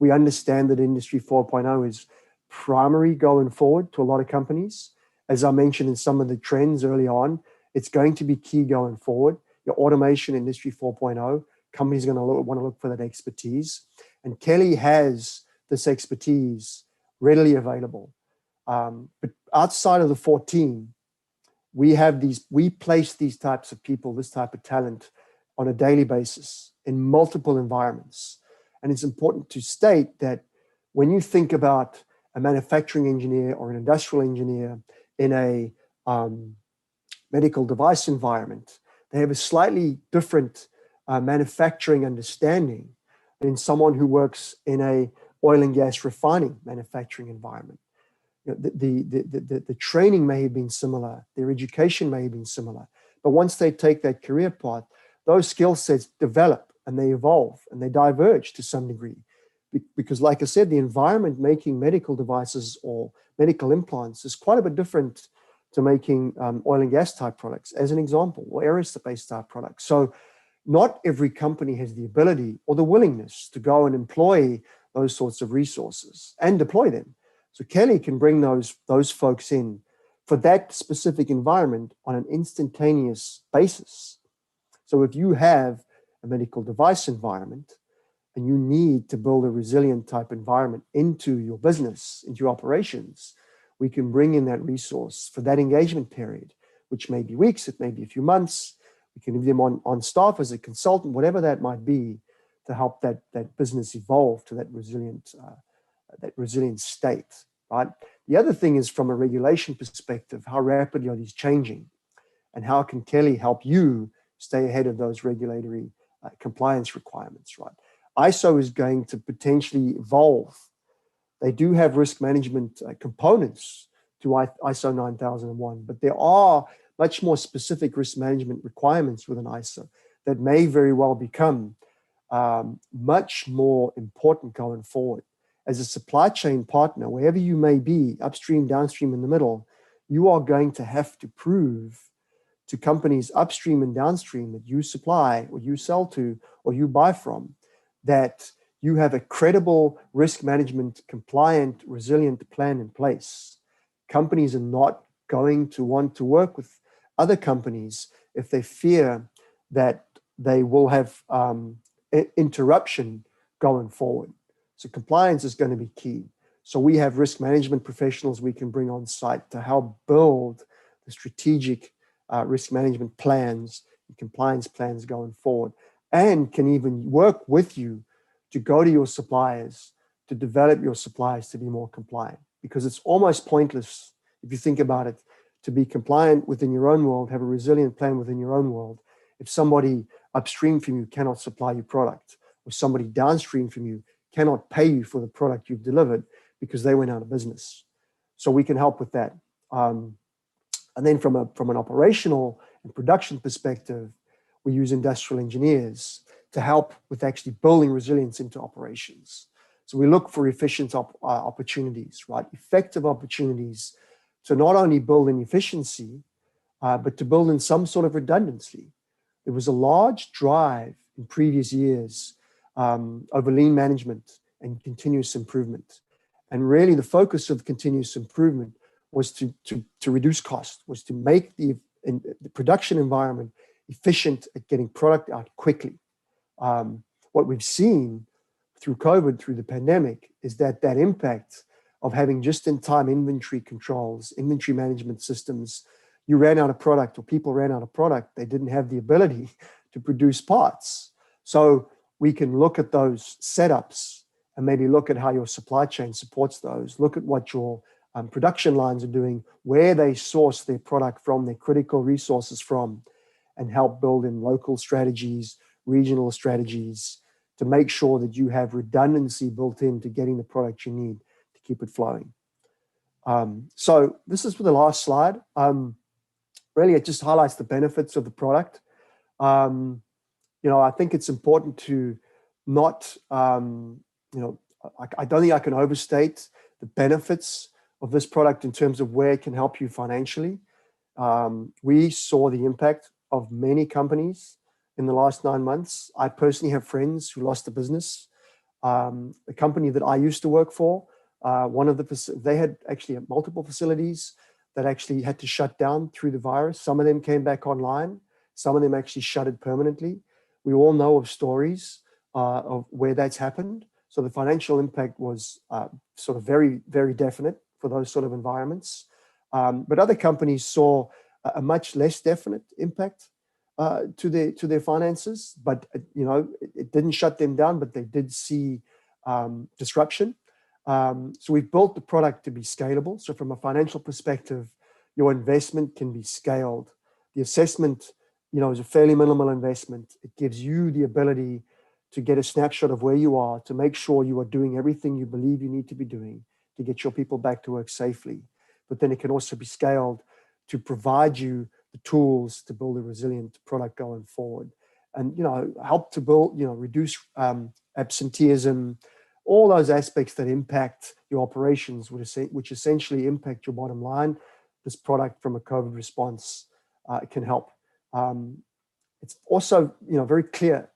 We understand that Industry 4.0 is primary going forward to a lot of companies. As I mentioned in some of the trends early on, it's going to be key going forward. Your automation, Industry 4.0, companies are going to want to look for that expertise. And Kelly has this expertise readily available. But outside of the FORE team, we place these types of people, this type of talent on a daily basis in multiple environments. And it's important to state that when you think about a manufacturing engineer or an industrial engineer in a medical device environment, they have a slightly different manufacturing understanding than someone who works in a oil and gas refining manufacturing environment. The training may have been similar, their education may have been similar, but once they take that career path, those skill sets develop and they evolve and they diverge to some degree. Because like I said, the environment making medical devices or medical implants is quite a bit different to making oil and gas type products, as an example, or aerospace type products. So not every company has the ability or the willingness to go and employ those sorts of resources and deploy them. So Kelly can bring those folks in for that specific environment on an instantaneous basis. So if you have a medical device environment and you need to build a resilient type environment into your business, into your operations, we can bring in that resource for that engagement period, which may be weeks, it may be a few months. We can leave them on staff as a consultant, whatever that might be, to help that business evolve to that resilient state, right? The other thing is, from a regulation perspective, how rapidly are these changing, and how can Kelly help you stay ahead of those regulatory compliance requirements, right? ISO is going to potentially evolve. They do have risk management components to ISO 9001, but there are much more specific risk management requirements within ISO that may very well become much more important going forward. As a supply chain partner, wherever you may be, upstream, downstream, in the middle, you are going to have to prove to companies upstream and downstream that you supply or you sell to or you buy from, that you have a credible risk management, compliant, resilient plan in place. Companies are not going to want to work with other companies if they fear that they will have interruption going forward. So compliance is going to be key. So we have risk management professionals we can bring on site to help build the strategic risk management plans and compliance plans going forward, and can even work with you to go to your suppliers to develop your suppliers to be more compliant. Because it's almost pointless, if you think about it, to be compliant within your own world, have a resilient plan within your own world, if somebody upstream from you cannot supply your product, or somebody downstream from you cannot pay you for the product you've delivered because they went out of business. So we can help with that. And then from an operational and production perspective, we use industrial engineers to help with actually building resilience into operations. So we look for efficient opportunities, right? Effective opportunities to not only build in efficiency, but to build in some sort of redundancy. There was a large drive in previous years over lean management and continuous improvement. And really the focus of continuous improvement was to reduce cost, was to make the production environment efficient at getting product out quickly. What we've seen through COVID, through the pandemic, is that impact of having just-in-time inventory controls, inventory management systems, you ran out of product or people ran out of product, they didn't have the ability to produce parts. So we can look at those setups and maybe look at how your supply chain supports those, look at what your production lines are doing, where they source their product from, their critical resources from, and help build in local strategies, regional strategies to make sure that you have redundancy built into getting the product you need to keep it flowing. So this is for the last slide. Really, it just highlights the benefits of the product. I think it's important to not, I don't think I can overstate the benefits of this product in terms of where it can help you financially. We saw the impact of many companies in the last 9 months. I personally have friends who lost the business. The company that I used to work for, they had actually multiple facilities that actually had to shut down through the virus. Some of them came back online. Some of them actually shuttered permanently. We all know of stories of where that's happened. So the financial impact was sort of very, very definite for those sort of environments. But other companies saw a much less definite impact to their finances. But it didn't shut them down, but they did see disruption. So we've built the product to be scalable. So from a financial perspective, your investment can be scaled. The assessment, is a fairly minimal investment. It gives you the ability to get a snapshot of where you are, to make sure you are doing everything you believe you need to be doing to get your people back to work safely. But then it can also be scaled to provide you the tools to build a resilient product going forward, and help to build, reduce absenteeism, all those aspects that impact your operations, which essentially impact your bottom line. This product, from a COVID response, can help. It's also, very clear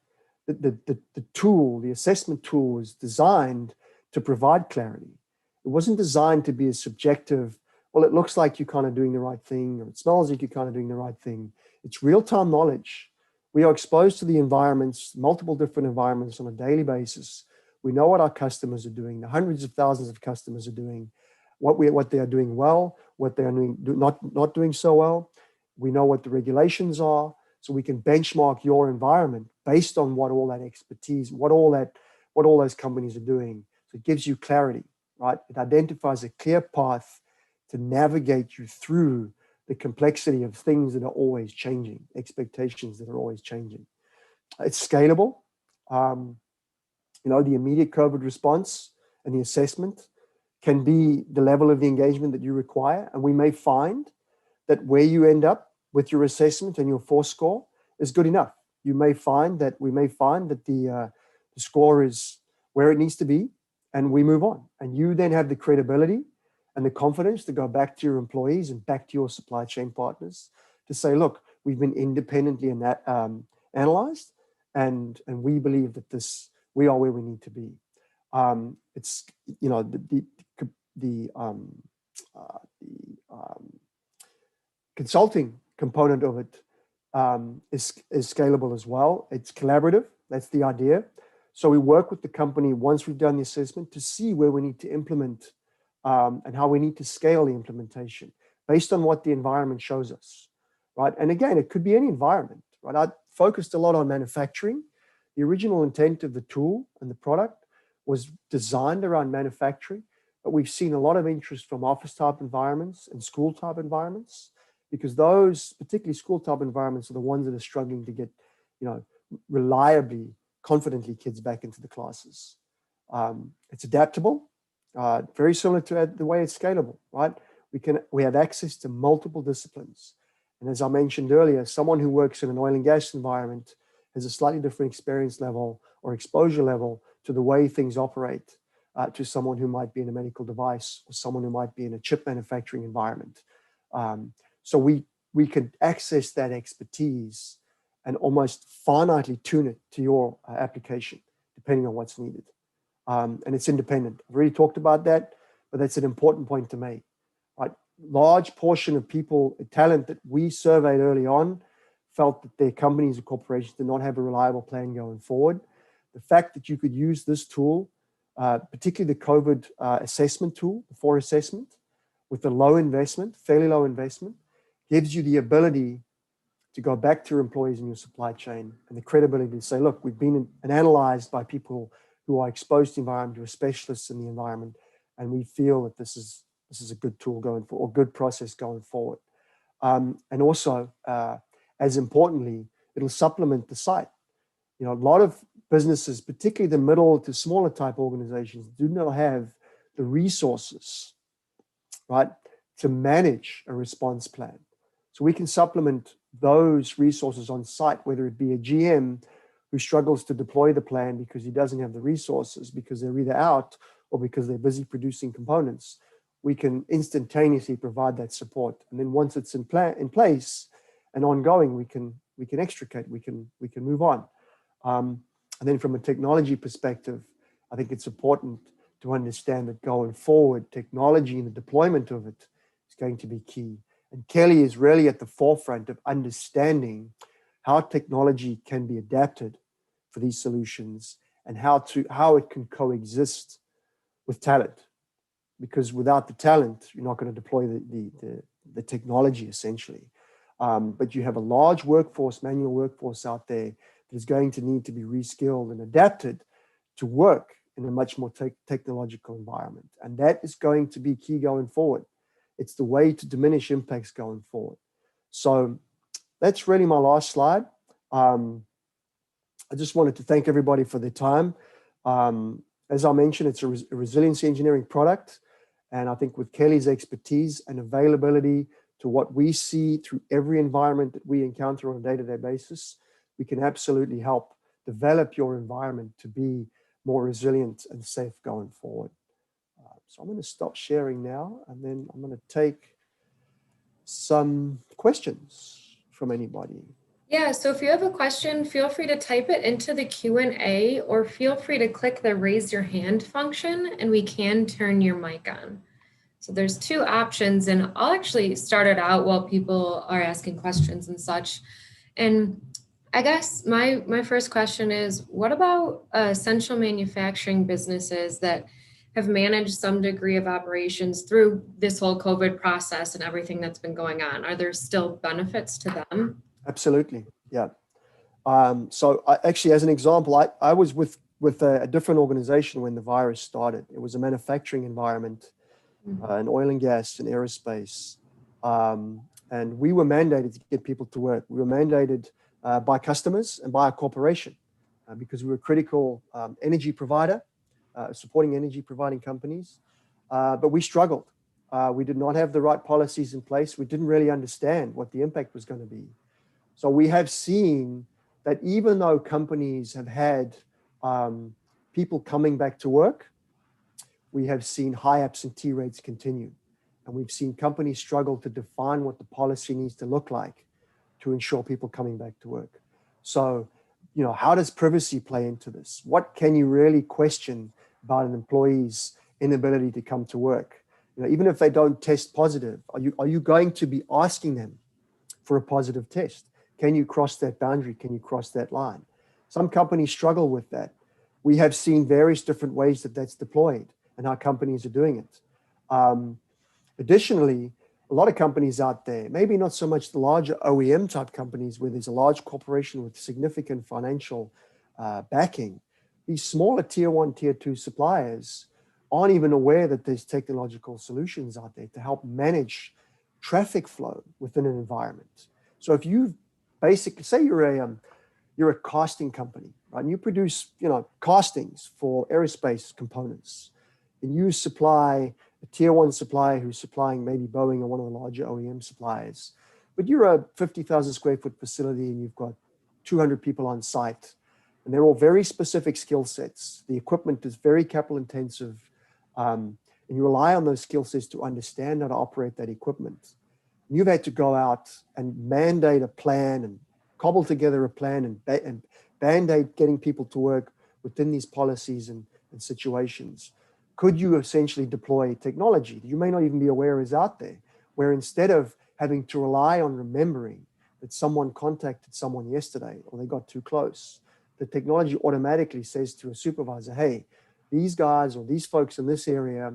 that the assessment tool was designed to provide clarity. It wasn't designed to be a subjective well, it looks like you're kind of doing the right thing, or it smells like you're kind of doing the right thing. It's real-time knowledge. We are exposed to the environments, multiple different environments on a daily basis. We know what our customers are doing. The hundreds of thousands of customers are doing, what they are doing well, what they are not doing so well. We know what the regulations are, so we can benchmark your environment based on what all that expertise, what all those companies are doing. So it gives you clarity, right? It identifies a clear path to navigate you through the complexity of things that are always changing, expectations that are always changing. It's scalable. The immediate COVID response and the assessment can be the level of the engagement that you require. And we may find that where you end up with your assessment and your FORE score is good enough. We may find that the score is where it needs to be, and we move on. And you then have the credibility and the confidence to go back to your employees and back to your supply chain partners to say, look, we've been independently analyzed, and we believe that we are where we need to be. It's the consulting component of it is scalable as well. It's collaborative. That's the idea. So we work with the company once we've done the assessment to see where we need to implement and how we need to scale the implementation based on what the environment shows us, right? And again, it could be any environment, right? I focused a lot on manufacturing. The original intent of the tool and the product was designed around manufacturing, but we've seen a lot of interest from office type environments and school type environments, because those, particularly school type environments, are the ones that are struggling to get, reliably, confidently kids back into the classes. It's adaptable, very similar to the way it's scalable, right? We have access to multiple disciplines. And as I mentioned earlier, someone who works in an oil and gas environment has a slightly different experience level or exposure level to the way things operate to someone who might be in a medical device or someone who might be in a chip manufacturing environment. So we could access that expertise and almost finitely tune it to your application, depending on what's needed. And it's independent. I've already talked about that, but that's an important point to make. Right? Large portion of people, talent that we surveyed early on, felt that their companies or corporations did not have a reliable plan going forward. The fact that you could use this tool, particularly the COVID assessment tool, the FORE assessment, with the low investment, fairly low investment, gives you the ability to go back to your employees in your supply chain and the credibility to say, look, we've been analyzed by people who are exposed to the environment, who are specialists in the environment, and we feel that this is a good tool going forward, or good process going forward. And also, as importantly, it'll supplement the site. A lot of businesses, particularly the middle to smaller type organizations, do not have the resources, right, to manage a response plan. So we can supplement those resources on site, whether it be a GM who struggles to deploy the plan because he doesn't have the resources, because they're either out or because they're busy producing components. We can instantaneously provide that support. And then once it's in place and ongoing, we can extricate, we can move on. And then from a technology perspective, I think it's important to understand that going forward, technology and the deployment of it is going to be key. And Kelly is really at the forefront of understanding how technology can be adapted for these solutions and how it can coexist with talent. Because without the talent, you're not going to deploy the technology, essentially. But you have a large workforce, manual workforce out there that is going to need to be reskilled and adapted to work in a much more technological environment. And that is going to be key going forward. It's the way to diminish impacts going forward. So that's really my last slide. I just wanted to thank everybody for their time. As I mentioned, it's a resiliency engineering product. And I think with Kelly's expertise and availability to what we see through every environment that we encounter on a day-to-day basis, we can absolutely help develop your environment to be more resilient and safe going forward. So I'm going to stop sharing now, and then I'm going to take some questions from anybody. Yeah, so if you have a question, feel free to type it into the Q&A, or feel free to click the raise your hand function and we can turn your mic on. So there's two options, and I'll actually start it out while people are asking questions and such. And I guess my first question is, what about essential manufacturing businesses that have managed some degree of operations through this whole COVID process and everything that's been going on? Are there still benefits to them? Absolutely. Yeah. So actually, as an example, I was with a different organization when the virus started. It was a manufacturing environment, in oil and gas and aerospace. And we were mandated to get people to work. We were mandated by customers and by a corporation because we were a critical energy provider, supporting energy providing companies. But we struggled. We did not have the right policies in place. We didn't really understand what the impact was going to be. So we have seen that even though companies have had people coming back to work, we have seen high absentee rates continue. And we've seen companies struggle to define what the policy needs to look like to ensure people coming back to work. So, how does privacy play into this? What can you really question about an employee's inability to come to work? Even if they don't test positive, are you going to be asking them for a positive test? Can you cross that boundary? Can you cross that line? Some companies struggle with that. We have seen various different ways that that's deployed and how companies are doing it. Additionally, a lot of companies out there, maybe not so much the larger OEM type companies where there's a large corporation with significant financial backing, these smaller tier one, tier two suppliers aren't even aware that there's technological solutions out there to help manage traffic flow within an environment. So if you basically say you're a casting company, right? And you produce, castings for aerospace components, and you supply a tier one supplier who's supplying maybe Boeing or one of the larger OEM suppliers, but you're a 50,000 square foot facility and you've got 200 people on site, and they're all very specific skill sets. The equipment is very capital intensive, and you rely on those skill sets to understand how to operate that equipment. You've had to go out and mandate a plan and cobble together a plan and band-aid getting people to work within these policies and situations. Could you essentially deploy technology that you may not even be aware is out there, where instead of having to rely on remembering that someone contacted someone yesterday or they got too close, the technology automatically says to a supervisor, hey, these guys or these folks in this area,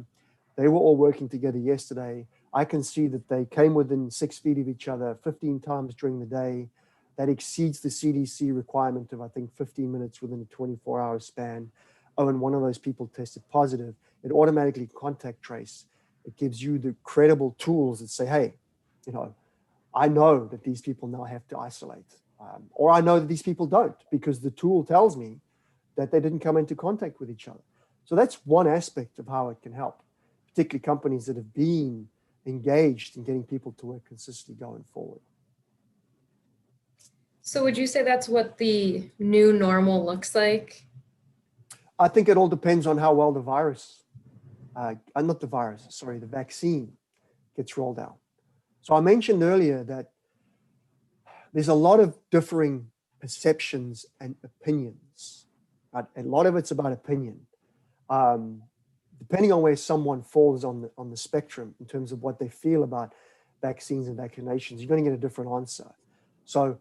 they were all working together yesterday. I can see that they came within 6 feet of each other 15 times during the day. That exceeds the CDC requirement of, I think, 15 minutes within a 24-hour span. Oh, and one of those people tested positive. It automatically contact trace. It gives you the credible tools that say, hey, I know that these people now have to isolate. Or I know that these people don't, because the tool tells me that they didn't come into contact with each other. So that's one aspect of how it can help, particularly companies that have been engaged in getting people to work consistently going forward. So would you say that's what the new normal looks like? I think it all depends on how well the vaccine gets rolled out. So I mentioned earlier that there's a lot of differing perceptions and opinions. Right? A lot of it's about opinion. Depending on where someone falls on the spectrum in terms of what they feel about vaccines and vaccinations, you're going to get a different answer. So,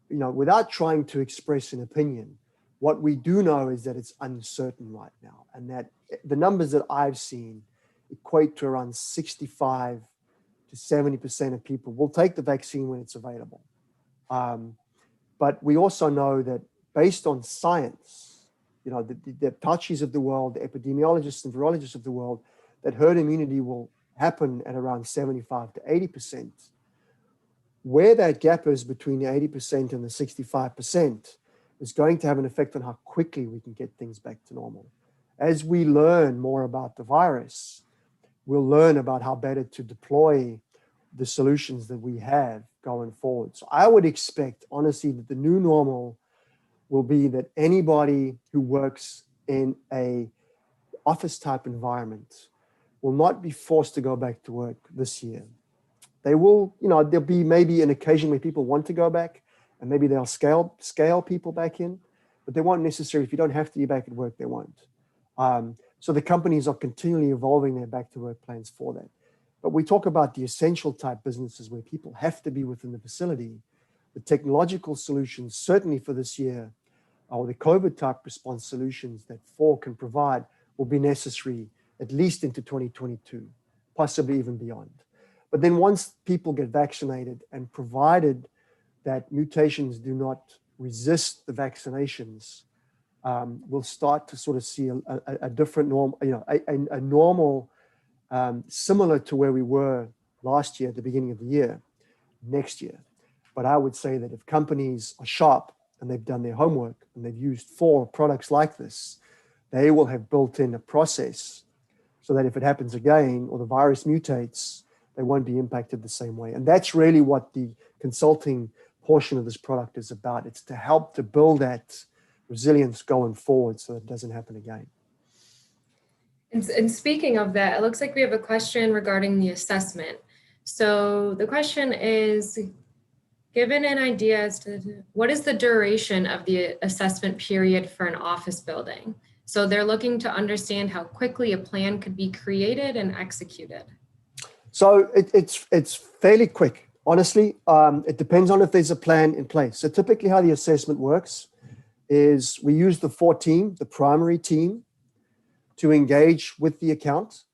without trying to express an opinion, what we do know is that it's uncertain right now, and that the numbers that I've seen equate to around 65 to 70% of people will take the vaccine when it's available. But we also know that based on science, the Faucis of the world, the epidemiologists and virologists of the world, that herd immunity will happen at around 75 to 80%. Where that gap is between the 80% and the 65% is going to have an effect on how quickly we can get things back to normal. As we learn more about the virus, we'll learn about how better to deploy the solutions that we have going forward. So I would expect, honestly, that the new normal will be that anybody who works in a office type environment will not be forced to go back to work this year. They will, there'll be maybe an occasion where people want to go back, and maybe they'll scale people back in, but they won't necessarily, if you don't have to be back at work, they won't. So the companies are continually evolving their back to work plans for that. But we talk about the essential type businesses where people have to be within the facility. The technological solutions, certainly for this year, or the COVID type response solutions that FORE can provide will be necessary at least into 2022, possibly even beyond. But then once people get vaccinated, and provided that mutations do not resist the vaccinations, we'll start to sort of see a different norm, a normal similar to where we were last year at the beginning of the year, next year. But I would say that if companies are sharp and they've done their homework and they've used FORE products like this, they will have built in a process so that if it happens again or the virus mutates, they won't be impacted the same way. And that's really what the consulting portion of this product is about. It's to help to build that resilience going forward so that it doesn't happen again. And speaking of that, it looks like we have a question regarding the assessment. So the question is, given an idea as to what is the duration of the assessment period for an office building? So they're looking to understand how quickly a plan could be created and executed. So it's fairly quick, honestly. It depends on if there's a plan in place. So typically how the assessment works is we use the FORE team, the primary team, to engage with the account.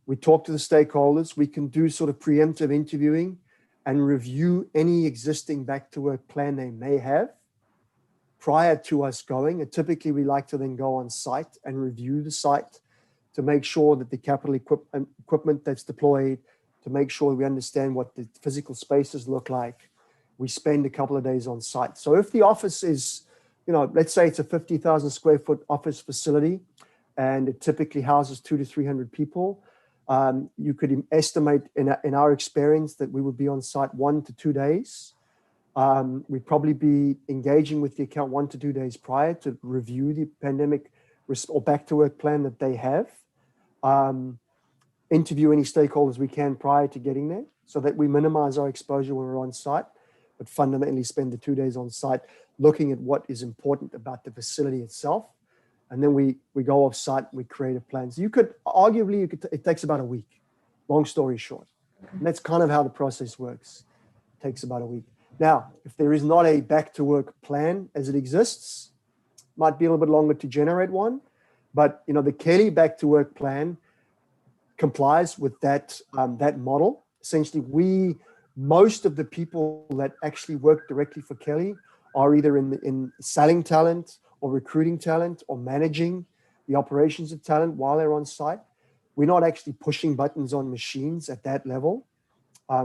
We talk to the stakeholders. We can do sort of preemptive interviewing and review any existing back to work plan they may have prior to us going. And typically we like to then go on site and review the site to make sure that the capital equipment that's deployed, to make sure we understand what the physical spaces look like. We spend a couple of days on site. So if the office is, let's say it's a 50,000 square foot office facility, and it typically houses 200 to 300 people, you could estimate in our experience that we would be on site 1 to 2 days. We'd probably be engaging with the account 1 to 2 days prior to review the pandemic or back to work plan that they have. Interview any stakeholders we can prior to getting there so that we minimize our exposure when we're on site, but fundamentally spend the 2 days on site looking at what is important about the facility itself. And then we go off site, we create a plan. So it takes about a week, long story short. And that's kind of how the process works. It takes about a week. Now, if there is not a back to work plan as it exists, might be a little bit longer to generate one. But the Kelly back to work plan complies with that model. Essentially, most of the people that actually work directly for Kelly are either in selling talent or recruiting talent or managing the operations of talent while they're on site. We're not actually pushing buttons on machines at that level.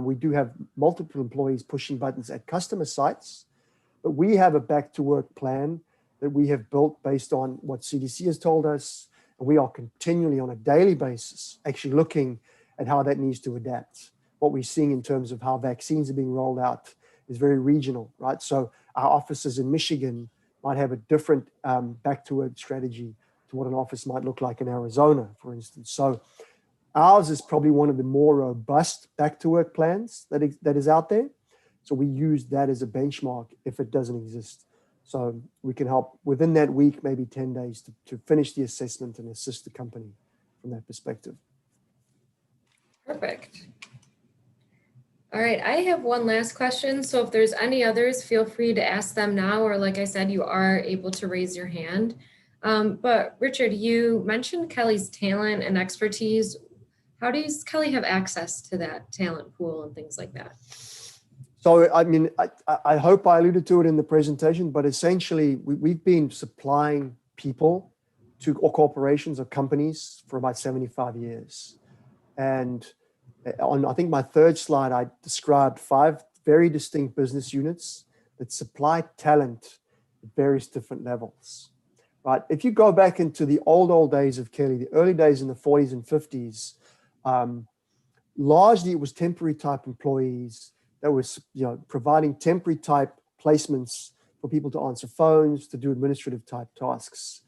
We do have multiple employees pushing buttons at customer sites, but we have a back to work plan that we have built based on what CDC has told us. And we are continually on a daily basis actually looking at how that needs to adapt. What we're seeing in terms of how vaccines are being rolled out is very regional, right? So our offices in Michigan might have a different back to work strategy to what an office might look like in Arizona, for instance. So ours is probably one of the more robust back to work plans that is out there. So we use that as a benchmark if it doesn't exist. So we can help within that week, maybe 10 days to finish the assessment and assist the company from that perspective. Perfect. All right, I have one last question. So if there's any others, feel free to ask them now, or like I said, you are able to raise your hand. But Richard, you mentioned Kelly's talent and expertise. How does Kelly have access to that talent pool and things like that? So, I hope I alluded to it in the presentation, but essentially we've been supplying people to corporations or companies for about 75 years. And on, I think my third slide, I described 5 very distinct business units that supply talent at various different levels, right? If you go back into the old days of Kelly, the early days in the 40s and 50s, largely it was temporary type employees that was providing temporary type placements for people to answer phones, to do administrative type tasks.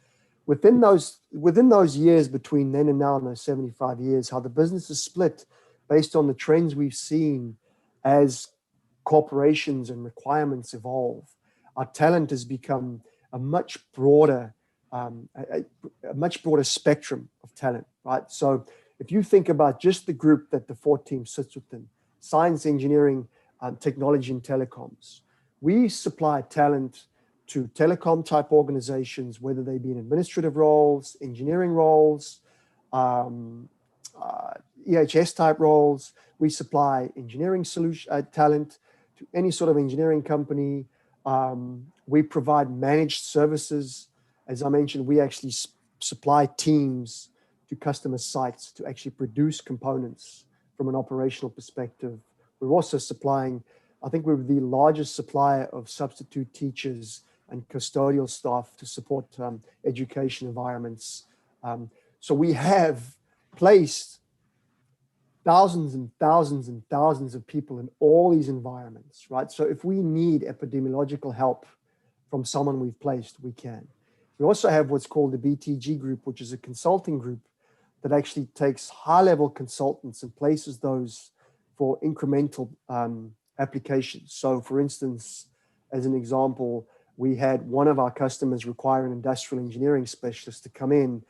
Within those years between then and now, in those 75 years, how the business is split based on the trends we've seen as corporations and requirements evolve, our talent has become a much broader spectrum of talent, right? So if you think about just the group that the FORE team sits within, science, engineering, technology, and telecoms, we supply talent to telecom type organizations, whether they be in administrative roles, engineering roles, EHS type roles. We supply engineering solution talent to any sort of engineering company. We provide managed services. As I mentioned, we actually supply teams to customer sites to actually produce components from an operational perspective. We're also supplying, I think we're the largest supplier of substitute teachers and custodial staff to support education environments. So we have placed thousands and thousands and thousands of people in all these environments, right? So if we need epidemiological help from someone we've placed, we can. We also have what's called the BTG group, which is a consulting group that actually takes high-level consultants and places those for incremental applications. So for instance, as an example, we had one of our customers require an industrial engineering specialist to come in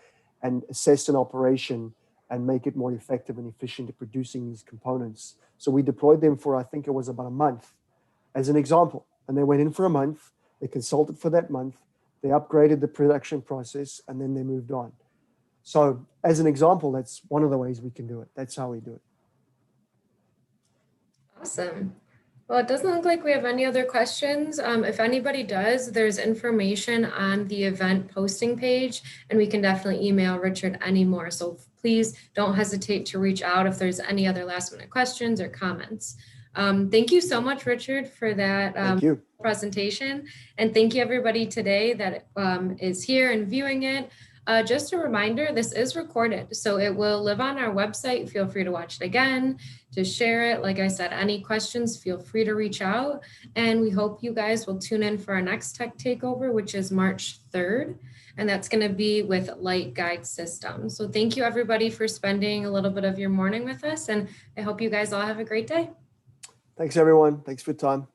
and assess an operation and make it more effective and efficient at producing these components. So we deployed them for, I think it was about a month as an example. And they went in for a month, they consulted for that month, they upgraded the production process, and then they moved on. So as an example, that's one of the ways we can do it. That's how we do it. Awesome. Well, it doesn't look like we have any other questions. If anybody does, there's information on the event posting page, and we can definitely email Richard anymore. So please don't hesitate to reach out if there's any other last minute questions or comments. Thank you so much, Richard, for that presentation. And thank you everybody today that is here and viewing it. Just a reminder, this is recorded, so it will live on our website. Feel free to watch it again, to share it. Like I said, any questions, feel free to reach out. And we hope you guys will tune in for our next tech takeover, which is March 3rd. And that's going to be with Light Guide Systems. So thank you everybody for spending a little bit of your morning with us. And I hope you guys all have a great day. Thanks everyone. Thanks for your time.